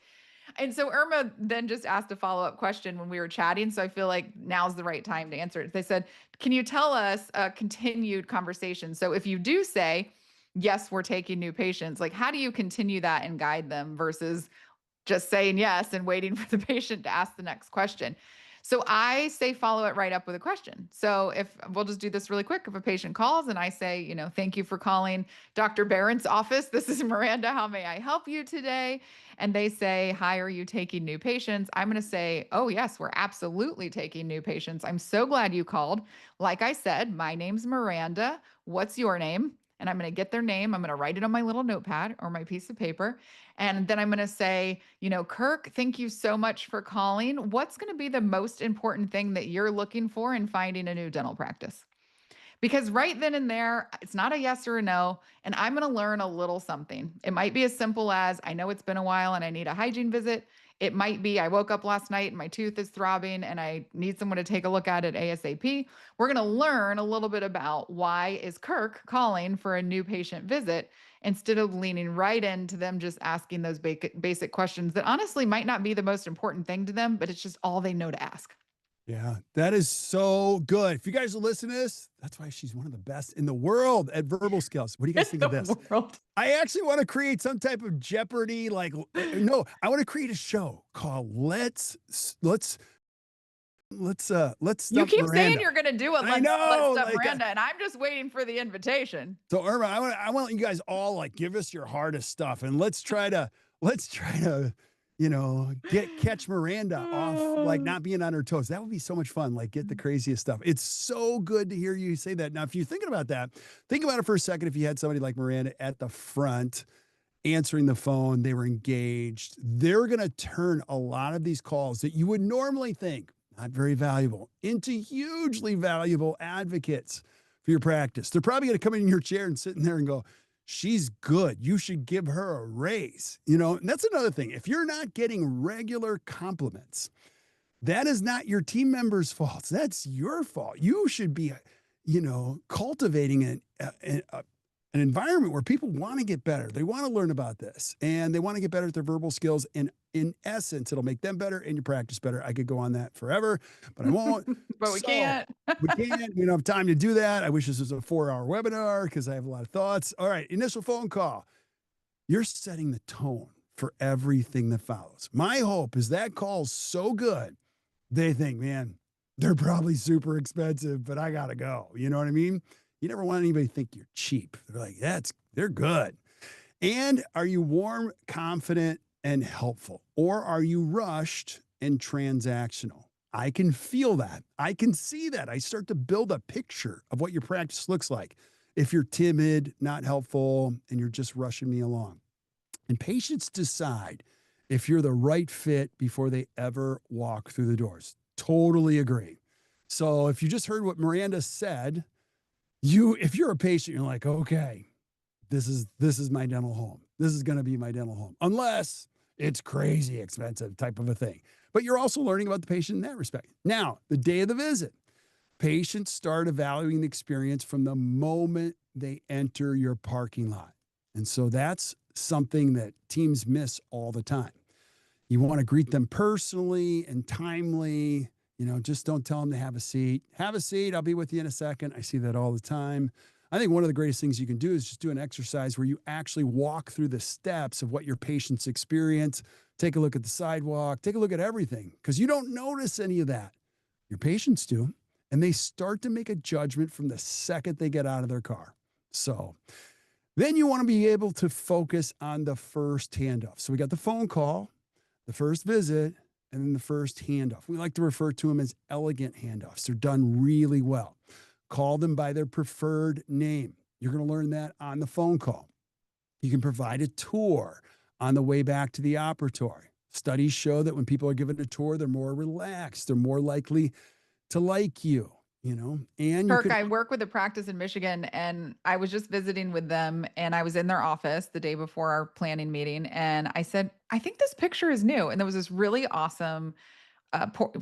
And so Irma then just asked a follow-up question when we were chatting. So I feel like now's the right time to answer it. They said, can you tell us a continued conversation? So if you do say, yes, we're taking new patients, like how do you continue that and guide them versus just saying yes and waiting for the patient to ask the next question? So I say follow it right up with a question. So if we'll just do this really quick, if a patient calls and I say, thank you for calling Dr. Barrett's office. This is Miranda. How may I help you today? And they say, hi, are you taking new patients? I'm going to say, oh, yes, we're absolutely taking new patients. I'm so glad you called. Like I said, my name's Miranda. What's your name? And I'm going to get their name. I'm going to write it on my little notepad or my piece of paper. And then I'm going to say, Kirk, thank you so much for calling. What's going to be the most important thing that you're looking for in finding a new dental practice? Because right then and there, it's not a yes or a no. And I'm going to learn a little something. It might be as simple as I know it's been a while and I need a hygiene visit. It might be I woke up last night and my tooth is throbbing and I need someone to take a look at it ASAP. We're going to learn a little bit about why is Kirk calling for a new patient visit instead of leaning right into them just asking those basic questions that honestly might not be the most important thing to them, but it's just all they know to ask. Yeah, that is so good. If you guys are listening to this, that's why she's one of the best in the world at verbal skills. What do you In guys think of this? the world. I actually want to create some type of Jeopardy, like no, I want to create a show called Let's You Stump keep saying Miranda. you're going to do a I let's know, stop like Miranda, and I'm just waiting for the invitation. so Irma, I want you guys all like give us your hardest stuff and let's try to catch Miranda off like not being on her toes. That would be so much fun. Like get the craziest stuff. It's so good to hear you say that. Now, if you're thinking about that, think about it for a second. If you had somebody like Miranda at the front answering the phone, they were engaged. They're going to turn a lot of these calls that you would normally think not very valuable into hugely valuable advocates for your practice. They're probably going to come in your chair and sit in there and go, she's good. You should give her a raise. And that's another thing. If you're not getting regular compliments, that is not your team members' fault. That's your fault. You should be, cultivating an environment where people want to get better. They want to learn about this and they want to get better at their verbal skills. And in essence, it'll make them better and your practice better. I could go on that forever, but I won't. But we So can't. we can't. We don't have time to do that. I wish this was a 4-hour webinar because I have a lot of thoughts. All right. Initial phone call. You're setting the tone for everything that follows. My hope is that call's so good. They think, man, they're probably super expensive, but I got to go. You know what I mean? You never want anybody to think you're cheap. They're like, they're good. And are you warm, confident, and helpful? Or are you rushed and transactional? I can feel that. I can see that. I start to build a picture of what your practice looks like. If you're timid, not helpful, and you're just rushing me along. And patients decide if you're the right fit before they ever walk through the doors. Totally agree. So if you just heard what Miranda said, if you're a patient, you're like, okay, this is my dental home. This is going to be my dental home, unless it's crazy expensive type of a thing. But you're also learning about the patient in that respect. Now, the day of the visit, patients start evaluating the experience from the moment they enter your parking lot. And so that's something that teams miss all the time. You want to greet them personally and timely. Just don't tell them to have a seat. Have a seat. I'll be with you in a second. I see that all the time. I think one of the greatest things you can do is just do an exercise where you actually walk through the steps of what your patients experience. Take a look at the sidewalk, take a look at everything, because you don't notice any of that. Your patients do. And they start to make a judgment from the second they get out of their car. So then you want to be able to focus on the first handoff. So we got the phone call, the first visit, and then the first handoff. We like to refer to them as elegant handoffs. They're done really well. Call them by their preferred name. You're going to learn that on the phone call. You can provide a tour on the way back to the operatory. Studies show that when people are given a tour, they're more relaxed. They're more likely to like you, and you Kirk, can. I work with a practice in Michigan, and I was just visiting with them, and I was in their office the day before our planning meeting, and I said, I think this picture is new. And there was this really awesome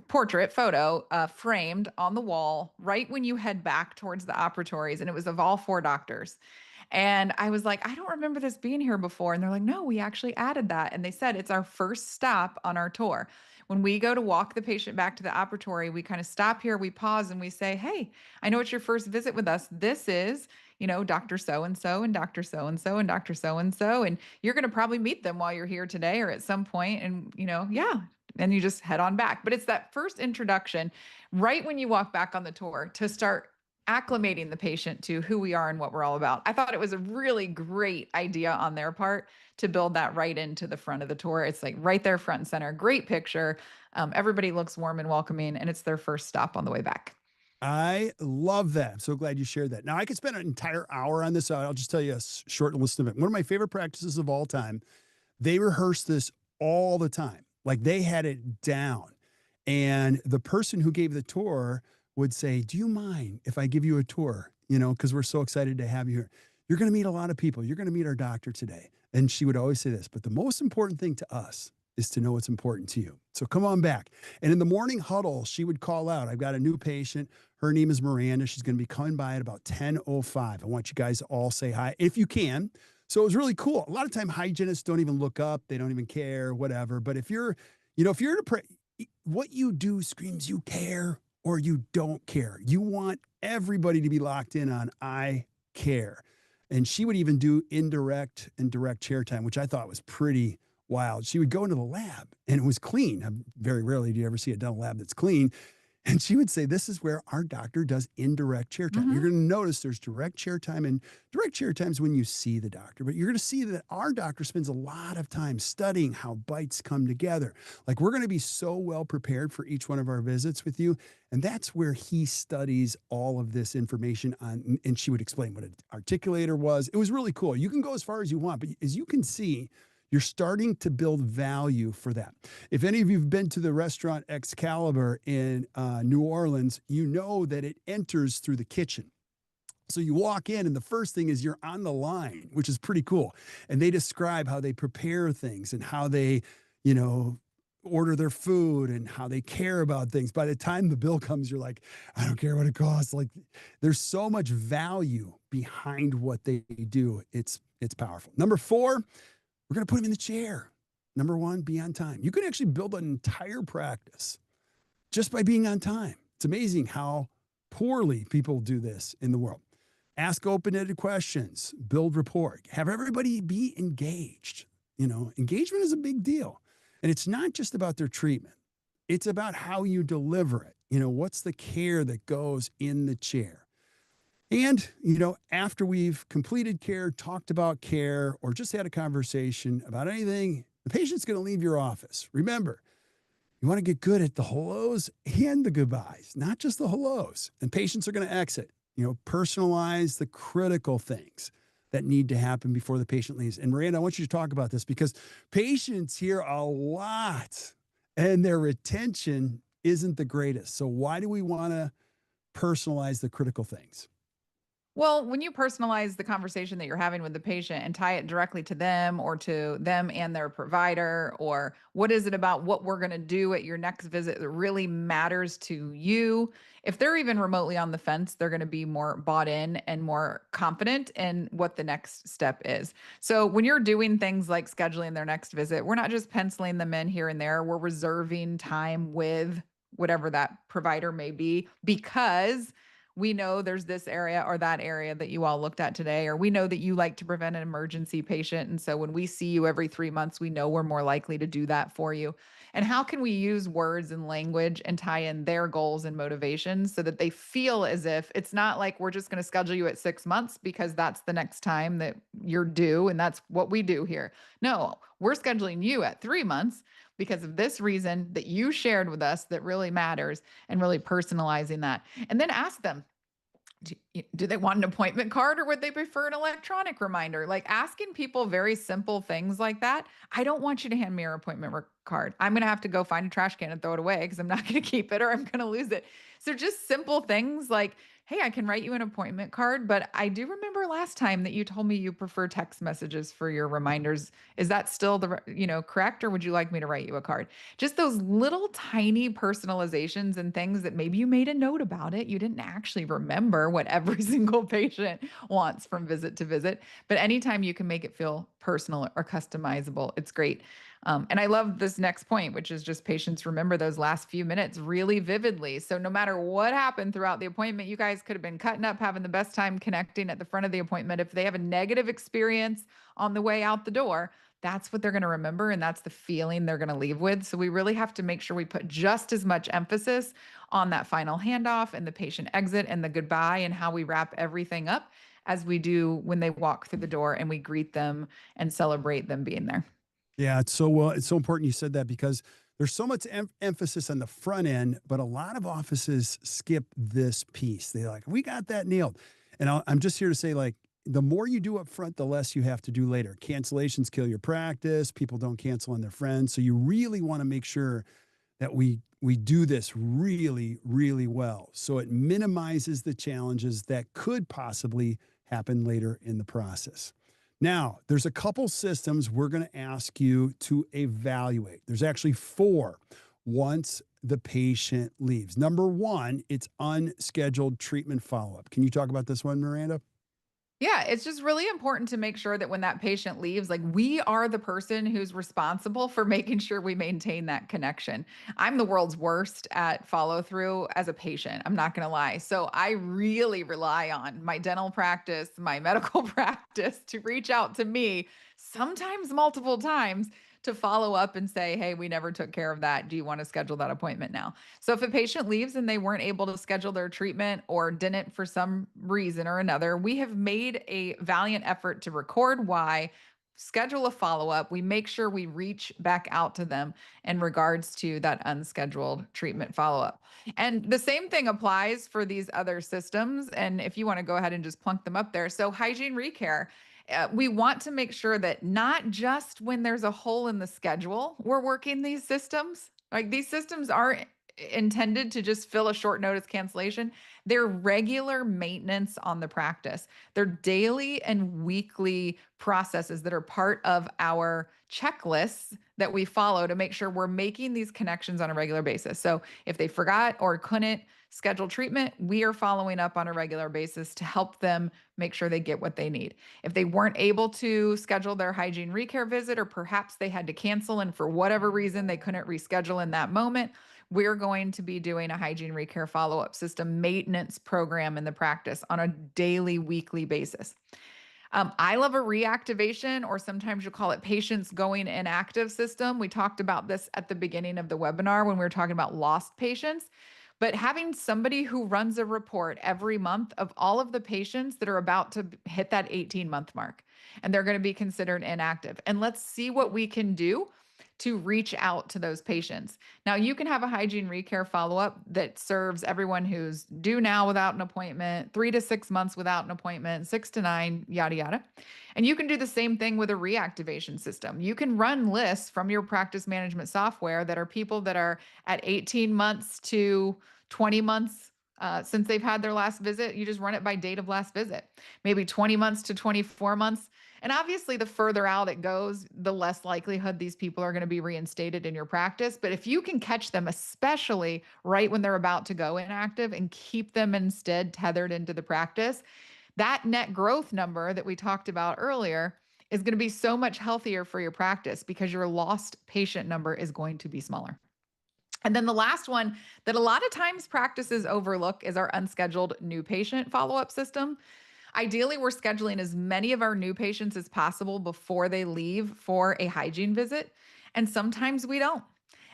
portrait photo framed on the wall right when you head back towards the operatories, and it was of all four doctors. And I was like, I don't remember this being here before. And they're like, no, we actually added that. And they said it's our first stop on our tour. When we go to walk the patient back to the operatory, we kind of stop here, we pause, and we say, hey, I know it's your first visit with us. This is, Dr. So and so and Dr. So and so and Dr. So and so. And you're going to probably meet them while you're here today or at some point. And, yeah. And you just head on back. But it's that first introduction right when you walk back on the tour to start acclimating the patient to who we are and what we're all about. I thought it was a really great idea on their part to build that right into the front of the tour. It's like right there, front and center. Great picture. Everybody looks warm and welcoming, and it's their first stop on the way back. I love that. I'm so glad you shared that. Now, I could spend an entire hour on this. I'll just tell you a short list of it. One of my favorite practices of all time, they rehearse this all the time. Like they had it down. And the person who gave the tour would say, do you mind if I give you a tour? Because we're so excited to have you here. You're going to meet a lot of people. You're going to meet our doctor today. And she would always say this, but the most important thing to us is to know what's important to you. So come on back. And in the morning huddle, she would call out, I've got a new patient. Her name is Miranda. She's going to be coming by at about 10:05. I want you guys to all say hi if you can. So it was really cool. A lot of time hygienists don't even look up. They don't even care, whatever. But if you're what you do screams you care or you don't care. You want everybody to be locked in on I care. And she would even do indirect and direct chair time, which I thought was pretty wild. She would go into the lab and it was clean. Very rarely do you ever see a dental lab that's clean. And she would say, this is where our doctor does indirect chair time. You're Mm-hmm. going to notice there's direct chair time, and direct chair time is when you see the doctor, but you're going to see that our doctor spends a lot of time studying how bites come together. Like we're going to be so well prepared for each one of our visits with you. And that's where he studies all of this information on, and she would explain what an articulator was. It was really cool. You can go as far as you want, but as you can see, you're starting to build value for that. If any of you have been to the restaurant Excalibur in New Orleans, you know that it enters through the kitchen. So you walk in, and the first thing is you're on the line, which is pretty cool. And they describe how they prepare things and how they, you know, order their food and how they care about things. By the time the bill comes, you're like, I don't care what it costs. Like there's so much value behind what they do. It's powerful. Number 4, we're going to put them in the chair. Number 1, be on time. You can actually build an entire practice just by being on time. It's amazing how poorly people do this in the world. Ask open-ended questions, build rapport, have everybody be engaged. Engagement is a big deal. And it's not just about their treatment. It's about how you deliver it. What's the care that goes in the chair? And, after we've completed care, talked about care, or just had a conversation about anything, the patient's going to leave your office. Remember, You want to get good at the hellos and the goodbyes, not just the hellos. And patients are going to exit. Personalize the critical things that need to happen before the patient leaves. And Miranda, I want you to talk about this because patients hear a lot and their retention isn't the greatest. So why do we want to personalize the critical things? Well, when you personalize the conversation that you're having with the patient and tie it directly to them or to them and their provider, or what is it about what we're going to do at your next visit that really matters to you? If they're even remotely on the fence, they're going to be more bought in and more confident in what the next step is. So when you're doing things like scheduling their next visit, we're not just penciling them in here and there, we're reserving time with whatever that provider may be because we know there's this area or that area that you all looked at today, or we know that you like to prevent an emergency patient. And so when we see you every 3 months, we know we're more likely to do that for you. And how can we use words and language and tie in their goals and motivations so that they feel as if it's not like we're just going to schedule you at 6 months because that's the next time that you're due and that's what we do here. No, we're scheduling you at 3 months because of this reason that you shared with us that really matters, and really personalizing that. And then ask them, do they want an appointment card or would they prefer an electronic reminder? Like asking people very simple things like that. I don't want you to hand me your card. I'm going to have to go find a trash can and throw it away because I'm not going to keep it or I'm going to lose it. So just simple things like, hey, I can write you an appointment card, but I do remember last time that you told me you prefer text messages for your reminders. Is that still correct, or would you like me to write you a card? Just those little tiny personalizations and things that maybe you made a note about it. You didn't actually remember what every single patient wants from visit to visit, but anytime you can make it feel personal or customizable, it's great. And I love this next point, which is just patients remember those last few minutes really vividly. So no matter what happened throughout the appointment, you guys could have been cutting up, having the best time connecting at the front of the appointment. If they have a negative experience on the way out the door, that's what they're going to remember. And that's the feeling they're going to leave with. So we really have to make sure we put just as much emphasis on that final handoff and the patient exit and the goodbye and how we wrap everything up as we do when they walk through the door and we greet them and celebrate them being there. Yeah, it's so important you said that because there's so much emphasis on the front end, but a lot of offices skip this piece. They're like, we got that nailed. And I'm just here to say, like, the more you do up front, the less you have to do later. Cancellations kill your practice. People don't cancel on their friends. So you really want to make sure that we do this really, really well. So it minimizes the challenges that could possibly happen later in the process. Now, there's a couple systems we're going to ask you to evaluate. There's actually four once the patient leaves. Number one, it's unscheduled treatment follow up. Can you talk about this one, Miranda? Yeah, it's just really important to make sure that when that patient leaves, like we are the person who's responsible for making sure we maintain that connection. I'm the world's worst at follow through as a patient. I'm not going to lie. So I really rely on my dental practice, my medical practice to reach out to me, sometimes multiple times, to follow up and say, hey, we never took care of that. Do you want to schedule that appointment now? So if a patient leaves and they weren't able to schedule their treatment or didn't for some reason or another, we have made a valiant effort to record why, schedule a follow up. We make sure we reach back out to them in regards to that unscheduled treatment follow up. And the same thing applies for these other systems. And if you want to go ahead and just plunk them up there. So, hygiene recare. We want to make sure that not just when there's a hole in the schedule, we're working these systems. Like these systems aren't intended to just fill a short notice cancellation. They're regular maintenance on the practice. They're daily and weekly processes that are part of our checklists that we follow to make sure we're making these connections on a regular basis. So if they forgot or couldn't schedule treatment, we are following up on a regular basis to help them make sure they get what they need. If they weren't able to schedule their hygiene recare visit, or perhaps they had to cancel and for whatever reason they couldn't reschedule in that moment, we're going to be doing a hygiene recare follow up system maintenance program in the practice on a daily, weekly basis. I love a reactivation, or sometimes you call it patients going inactive system. We talked about this at the beginning of the webinar when we were talking about lost patients. But having somebody who runs a report every month of all of the patients that are about to hit that 18-month mark, and they're going to be considered inactive. And let's see what we can do to reach out to those patients. Now, you can have a hygiene recare follow up that serves everyone who's due now without an appointment, 3 to 6 months without an appointment, 6 to 9, yada, yada. And you can do the same thing with a reactivation system. You can run lists from your practice management software that are people that are at 18 months to 20 months since they've had their last visit. You just run it by date of last visit, maybe 20 months to 24 months. And obviously, the further out it goes, the less likelihood these people are going to be reinstated in your practice. But if you can catch them, especially right when they're about to go inactive, and keep them instead tethered into the practice, that net growth number that we talked about earlier is going to be so much healthier for your practice because your lost patient number is going to be smaller. And then the last one that a lot of times practices overlook is our unscheduled new patient follow up system. Ideally, we're scheduling as many of our new patients as possible before they leave for a hygiene visit. And sometimes we don't.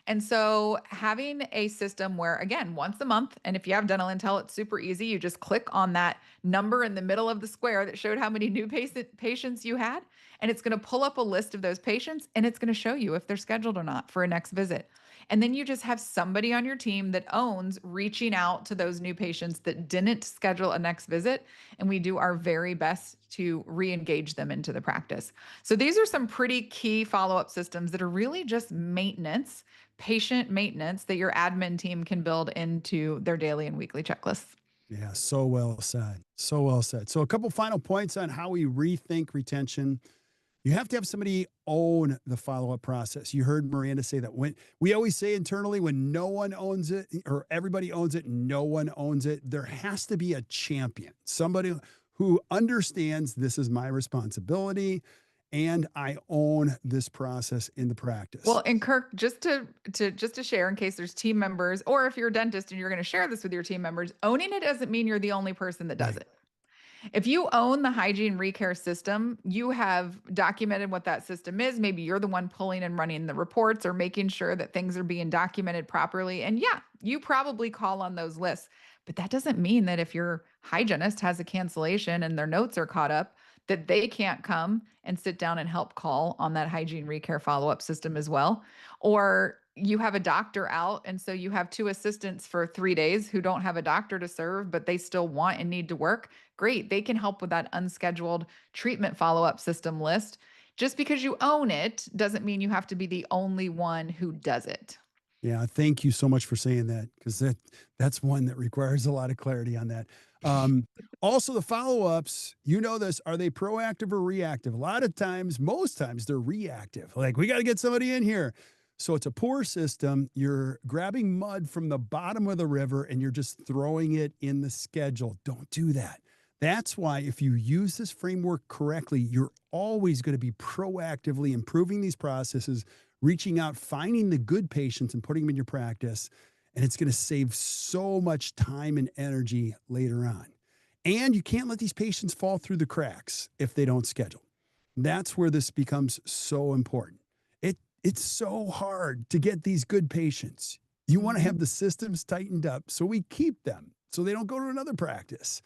And so, having a system where, again, once a month, and if you have Dental Intel, it's super easy. You just click on that number in the middle of the square that showed how many new patients you had, and it's going to pull up a list of those patients, and it's going to show you if they're scheduled or not for a next visit. And then you just have somebody on your team that owns reaching out to those new patients that didn't schedule a next visit. And we do our very best to re engage them into the practice. So these are some pretty key follow up systems that are really just maintenance, patient maintenance that your admin team can build into their daily and weekly checklists. Yeah, so well said. So well said. So, a couple final points on how we rethink retention. You have to have somebody own the follow up process. You heard Miranda say that when we always say internally, when no one owns it or everybody owns it, no one owns it. There has to be a champion, somebody who understands this is my responsibility and I own this process in the practice. Well, and Kirk, just to share in case there's team members, or if you're a dentist and you're going to share this with your team members, owning it doesn't mean you're the only person that does Right. it. If you own the hygiene recare system, you have documented what that system is. Maybe you're the one pulling and running the reports or making sure that things are being documented properly. And yeah, you probably call on those lists. But that doesn't mean that if your hygienist has a cancellation and their notes are caught up, that they can't come and sit down and help call on that hygiene recare follow up system as well. Or you have a doctor out, and so you have two assistants for 3 days who don't have a doctor to serve, but they still want and need to work. Great. They can help with that unscheduled treatment follow up system list. Just because you own it doesn't mean you have to be the only one who does it. Yeah, thank you so much for saying that because that's one that requires a lot of clarity on that. Um, Also, the follow ups, you know this, are they proactive or reactive? A lot of times, most times, they're reactive. Like, we got to get somebody in here. So it's a poor system. You're grabbing mud from the bottom of the river and you're just throwing it in the schedule. Don't do that. That's why, if you use this framework correctly, you're always going to be proactively improving these processes, reaching out, finding the good patients and putting them in your practice. And it's going to save so much time and energy later on. And you can't let these patients fall through the cracks if they don't schedule. That's where this becomes so important. It's so hard to get these good patients. You want to have Mhm. the systems tightened up so we keep them so they don't go to another practice.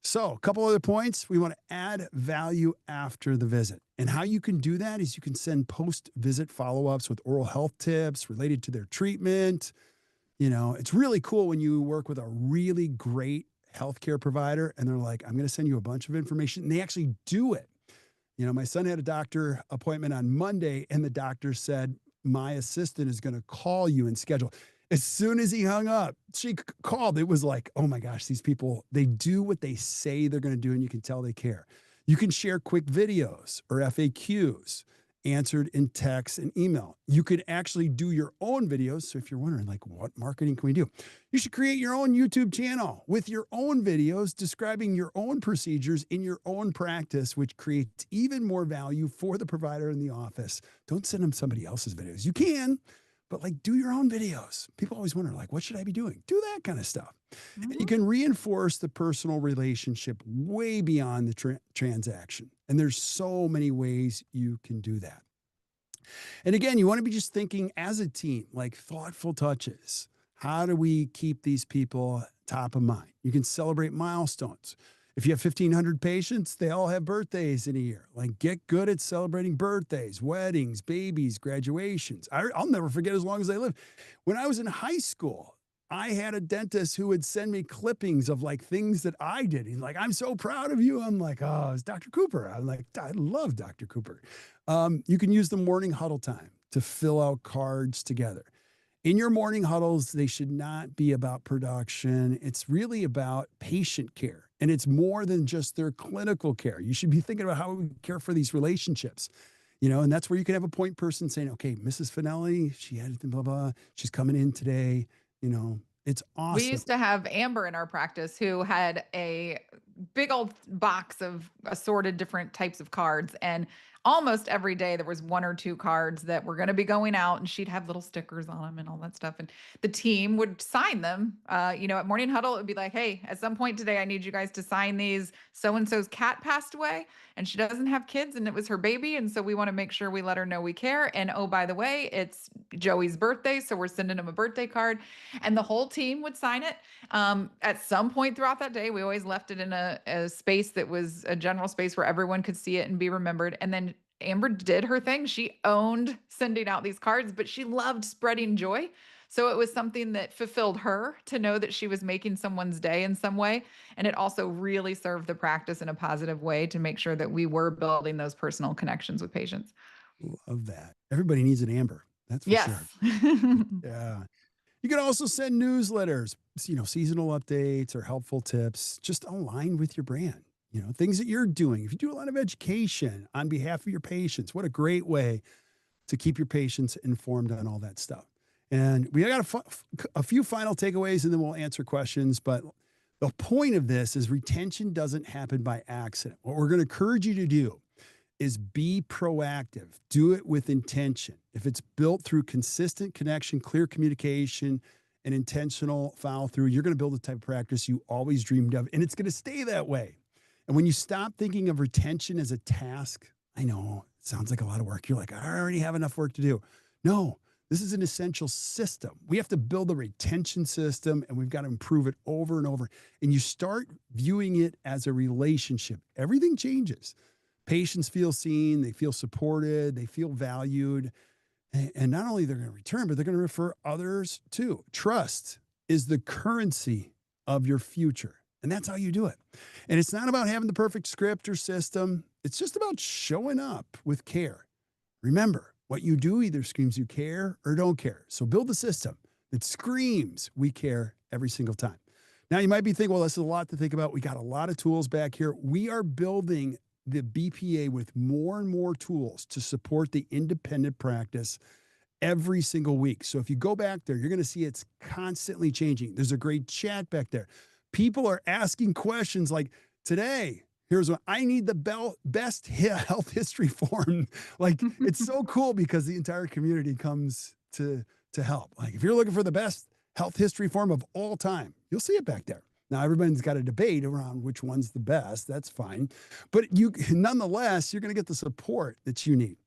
So, a couple other points. We want to add value after the visit. And how you can do that is you can send post visit follow ups with oral health tips related to their treatment. It's really cool when you work with a really great healthcare provider and they're like, I'm going to send you a bunch of information. And they actually do it. My son had a doctor appointment on Monday, and the doctor said, my assistant is going to call you and schedule. As soon as he hung up, she called. It was like, oh my gosh, these people, they do what they say they're going to do, and you can tell they care. You can share quick videos or FAQs answered in text and email. You could actually do your own videos. So if you're wondering, like, what marketing can we do? You should create your own YouTube channel with your own videos describing your own procedures in your own practice, which creates even more value for the provider in the office. Don't send them somebody else's videos. You can, but like, do your own videos. People always wonder, like, what should I be doing? Do that kind of stuff. And you Mhm. can reinforce the personal relationship way beyond the transaction. And there's so many ways you can do that. And again, you want to be just thinking as a team, like thoughtful touches. How do we keep these people top of mind? You can celebrate milestones. If you have 1,500 patients, they all have birthdays in a year. Like, get good at celebrating birthdays, weddings, babies, graduations. I'll never forget as long as I live. When I was in high school, I had a dentist who would send me clippings of like things that I did. He's like, I'm so proud of you. I'm like, oh, it's Dr. Cooper. I'm like, I love Dr. Cooper. You can use the morning huddle time to fill out cards together. In your morning huddles, they should not be about production. It's really about patient care. And it's more than just their clinical care. You should be thinking about how we care for these relationships, and that's where you can have a point person saying, okay, Mrs. Finelli, she had blah, blah, she's coming in today. It's We awesome. used to have Amber in our practice who had a big old box of assorted different types of cards. And almost every day there was one or two cards that were going to be going out, and she'd have little stickers on them and all that stuff. And the team would sign them. At morning huddle, it would be like, hey, at some point today, I need you guys to sign these. So and so's cat passed away and she doesn't have kids and it was her baby. And so we want to make sure we let her know we care. And oh, by the way, it's Joey's birthday. So we're sending him a birthday card. And the whole team would sign it. At some point throughout that day, we always left it in a space that was a general space where everyone could see it and be remembered. And then Amber did her thing. She owned sending out these cards, but she loved spreading joy. So it was something that fulfilled her to know that she was making someone's day in some way. And it also really served the practice in a positive way to make sure that we were building those personal connections with patients. Love that. Everybody needs an Amber. That's for sure. Yes. Yeah. You can also send newsletters, seasonal updates or helpful tips, just align with your brand, things that you're doing. If you do a lot of education on behalf of your patients, what a great way to keep your patients informed on all that stuff. And we got a few final takeaways and then we'll answer questions. But the point of this is retention doesn't happen by accident. What we're going to encourage you to do is be proactive. Do it with intention. If it's built through consistent connection, clear communication, and intentional follow through, you're going to build the type of practice you always dreamed of, and it's going to stay that way. And when you stop thinking of retention as a task, I know it sounds like a lot of work. You're like, I already have enough work to do. No, this is an essential system. We have to build a retention system and we've got to improve it over and over. And you start viewing it as a relationship. Everything changes. Patients feel seen, they feel supported, they feel valued. And not only they're going to return, but they're going to refer others too. Trust is the currency of your future. And that's how you do it. And it's not about having the perfect script or system. It's just about showing up with care. Remember, what you do either screams you care or don't care. So build a system that screams we care every single time. Now, you might be thinking, well, this is a lot to think about. We got a lot of tools back here. We are building the BPA with more and more tools to support the independent practice every single week. So if you go back there, you're going to see it's constantly changing. There's a great chat back there. People are asking questions like, today, here's what I need the best health history form. Like, it's so cool because the entire community comes to help. Like, if you're looking for the best health history form of all time, you'll see it back there. Now, everybody's got a debate around which one's the best. That's fine. But nonetheless, you're going to get the support that you need.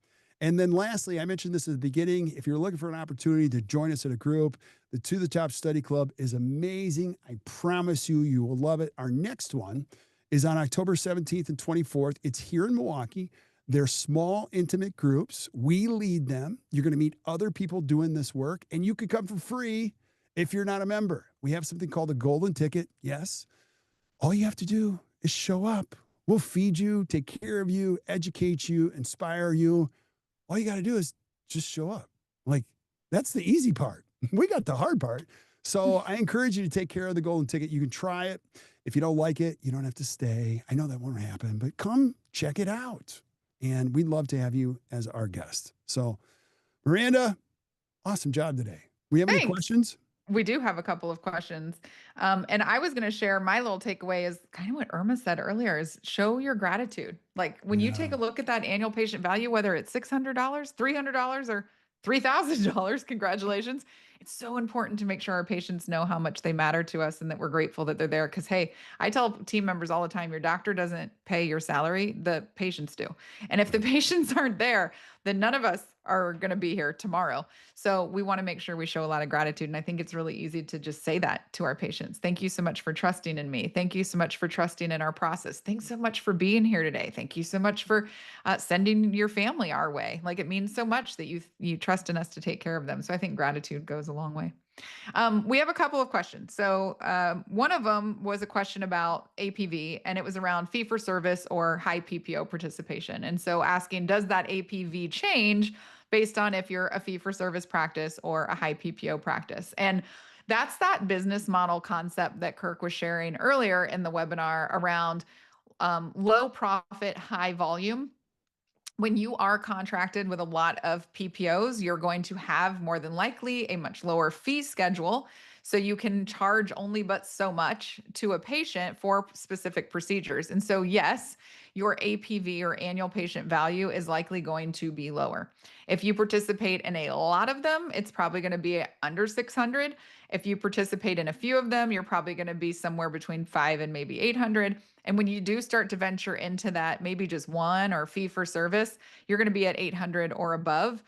And then lastly, I mentioned this at the beginning. If you're looking for an opportunity to join us at a group, the To the Top Study Club is amazing. I promise you, you will love it. Our next one is on October 17th and 24th. It's here in Milwaukee. They're small, intimate groups. We lead them. You're going to meet other people doing this work, and you can come for free if you're not a member. We have something called a golden ticket. Yes. All you have to do is show up. We'll feed you, take care of you, educate you, inspire you. All you got to do is just show up. Like, that's the easy part. We got the hard part. So I encourage you to take care of the golden ticket. You can try it. If you don't like it, you don't have to stay. I know that won't happen, but come check it out. And we'd love to have you as our guest. So, Miranda, awesome job today. We have any Thanks. questions? We do have a couple of questions. And I was going to share my little takeaway is kind of what Irma said earlier is show your gratitude. Like when you take Yeah. a look at that annual patient value, whether it's $600, $300, or $3,000, congratulations. It's so important to make sure our patients know how much they matter to us and that we're grateful that they're there. Because, hey, I tell team members all the time, your doctor doesn't pay your salary, the patients do. And if the Right. patients aren't there, then none of us are going to be here tomorrow. So we want to make sure we show a lot of gratitude. And I think it's really easy to just say that to our patients. Thank you so much for trusting in me. Thank you so much for trusting in our process. Thanks so much for being here today. Thank you so much for sending your family our way. Like, it means so much that you trust in us to take care of them. So I think gratitude goes a long way. We have a couple of questions. So one of them was a question about APV, and it was around fee for service or high PPO participation. And so asking, does that APV change based on if you're a fee for service practice or a high PPO practice? And that's that business model concept that Kirk was sharing earlier in the webinar around low profit, high volume. When you are contracted with a lot of PPOs, you're going to have more than likely a much lower fee schedule. So you can charge only but so much to a patient for specific procedures. And so, yes, your APV or annual patient value is likely going to be lower. If you participate in a lot of them, it's probably going to be under 600. If you participate in a few of them, you're probably going to be somewhere between 5 and maybe 800. And when you do start to venture into that, maybe just one or fee for service, you're going to be at 800 or above.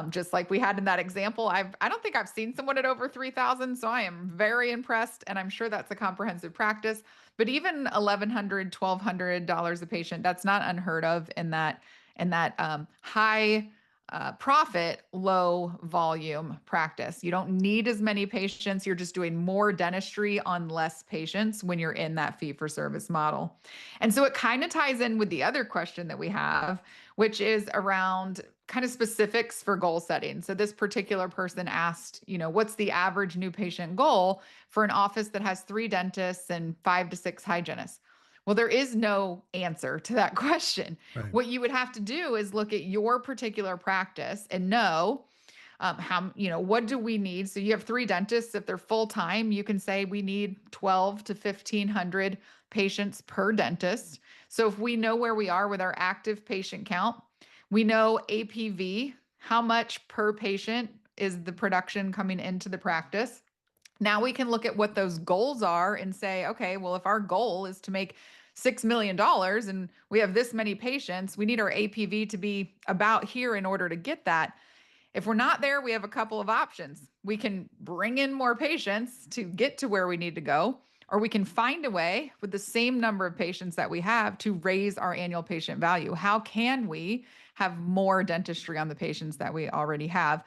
Just like we had in that example, I don't think I've seen someone at over 3,000, so I am very impressed, and I'm sure that's a comprehensive practice. But even 1,100, $1,200 a patient, that's not unheard of in that high profit, low volume practice. You don't need as many patients. You're just doing more dentistry on less patients when you're in that fee for service model. And so it kind of ties in with the other question that we have, which is around kind of specifics for goal setting. So this particular person asked, what's the average new patient goal for an office that has 3 dentists and 5 to 6 hygienists? Well, there is no answer to that question. Right. What you would have to do is look at your particular practice and know what do we need? So you have 3 dentists. If they're full time, you can say we need 12 to 1,500 patients per dentist. So if we know where we are with our active patient count, we know APV, how much per patient is the production coming into the practice. Now we can look at what those goals are and say, okay, well, if our goal is to make $6 million and we have this many patients, we need our APV to be about here in order to get that. If we're not there, we have a couple of options. We can bring in more patients to get to where we need to go, or we can find a way with the same number of patients that we have to raise our annual patient value. How can we have more dentistry on the patients that we already have?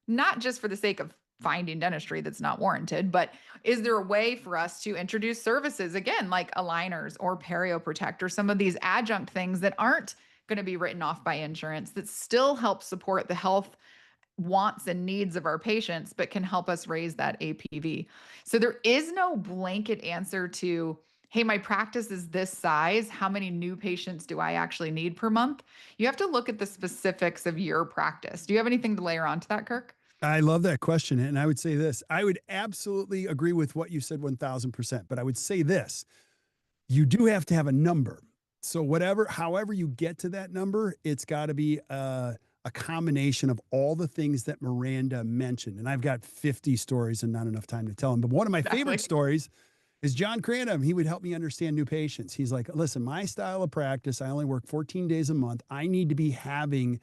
Not just for the sake of finding dentistry that's not warranted, but is there a way for us to introduce services again, like aligners or perio protect or some of these adjunct things that aren't going to be written off by insurance that still help support the health wants and needs of our patients, but can help us raise that APV. So there is no blanket answer to, hey, my practice is this size. How many new patients do I actually need per month? You have to look at the specifics of your practice. Do you have anything to layer onto that, Kirk? I love that question. And I would say this, I would absolutely agree with what you said 1000%. But I would say this, you do have to have a number. So however you get to that number, it's got to be a combination of all the things that Miranda mentioned. And I've got 50 stories and not enough time to tell them. But one of my favorite Exactly. stories is John Cranham. He would help me understand new patients. He's like, listen, my style of practice, I only work 14 days a month. I need to be having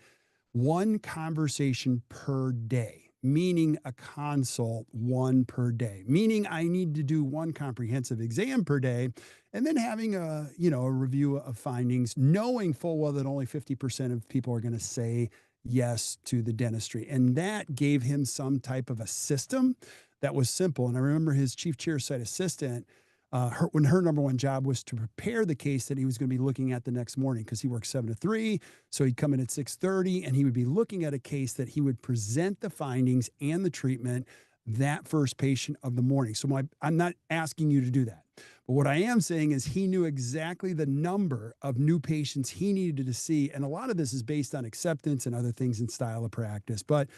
one conversation per day, meaning a consult, one per day, meaning I need to do one comprehensive exam per day, and then having a review of findings, knowing full well that only 50% of people are going to say yes to the dentistry. And that gave him some type of a system that was simple. And I remember his chief chairside assistant, when her number one job was to prepare the case that he was going to be looking at the next morning, because he works 7 to 3. So he'd come in at 6:30 and he would be looking at a case that he would present the findings and the treatment that first patient of the morning. So I'm not asking you to do that. But what I am saying is he knew exactly the number of new patients he needed to see. And a lot of this is based on acceptance and other things in style of practice. But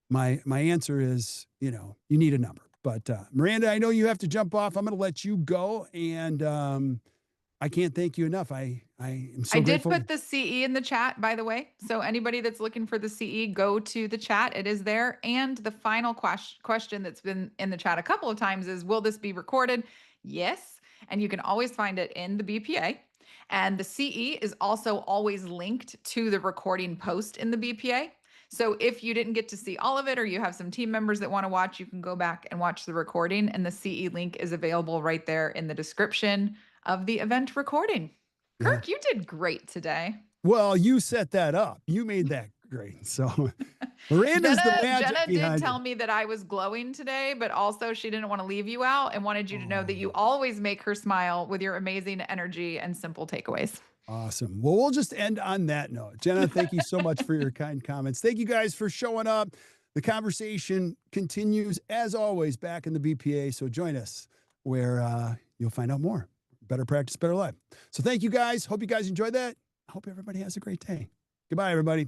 my answer is, you need a number. But Miranda, I know you have to jump off. I'm going to let you go. And I can't thank you enough. I am I so did grateful. put the CE in the chat, by the way. So anybody that's looking for the CE, go to the chat. It is there. And the final question that's been in the chat a couple of times is, will this be recorded? Yes. And you can always find it in the BPA. And the CE is also always linked to the recording post in the BPA. So if you didn't get to see all of it, or you have some team members that want to watch, you can go back and watch the recording. And the CE link is available right there in the description of the event recording. Yeah. Kirk, you did great today. Well, you set that up. You made that great. So Miranda's Jenna the magic Jenna did behind it. tell me that I was glowing today, but also she didn't want to leave you out and wanted you to know that you Oh, always make her smile with your amazing energy and simple takeaways. awesome. Well, we'll just end on that note. Jenna, thank you so much for your kind comments. Thank you guys for showing up. The conversation continues as always back in the BPA. So join us where you'll find out more. Better practice, better life. So thank you guys. Hope you guys enjoyed that. I hope everybody has a great day. Goodbye, everybody.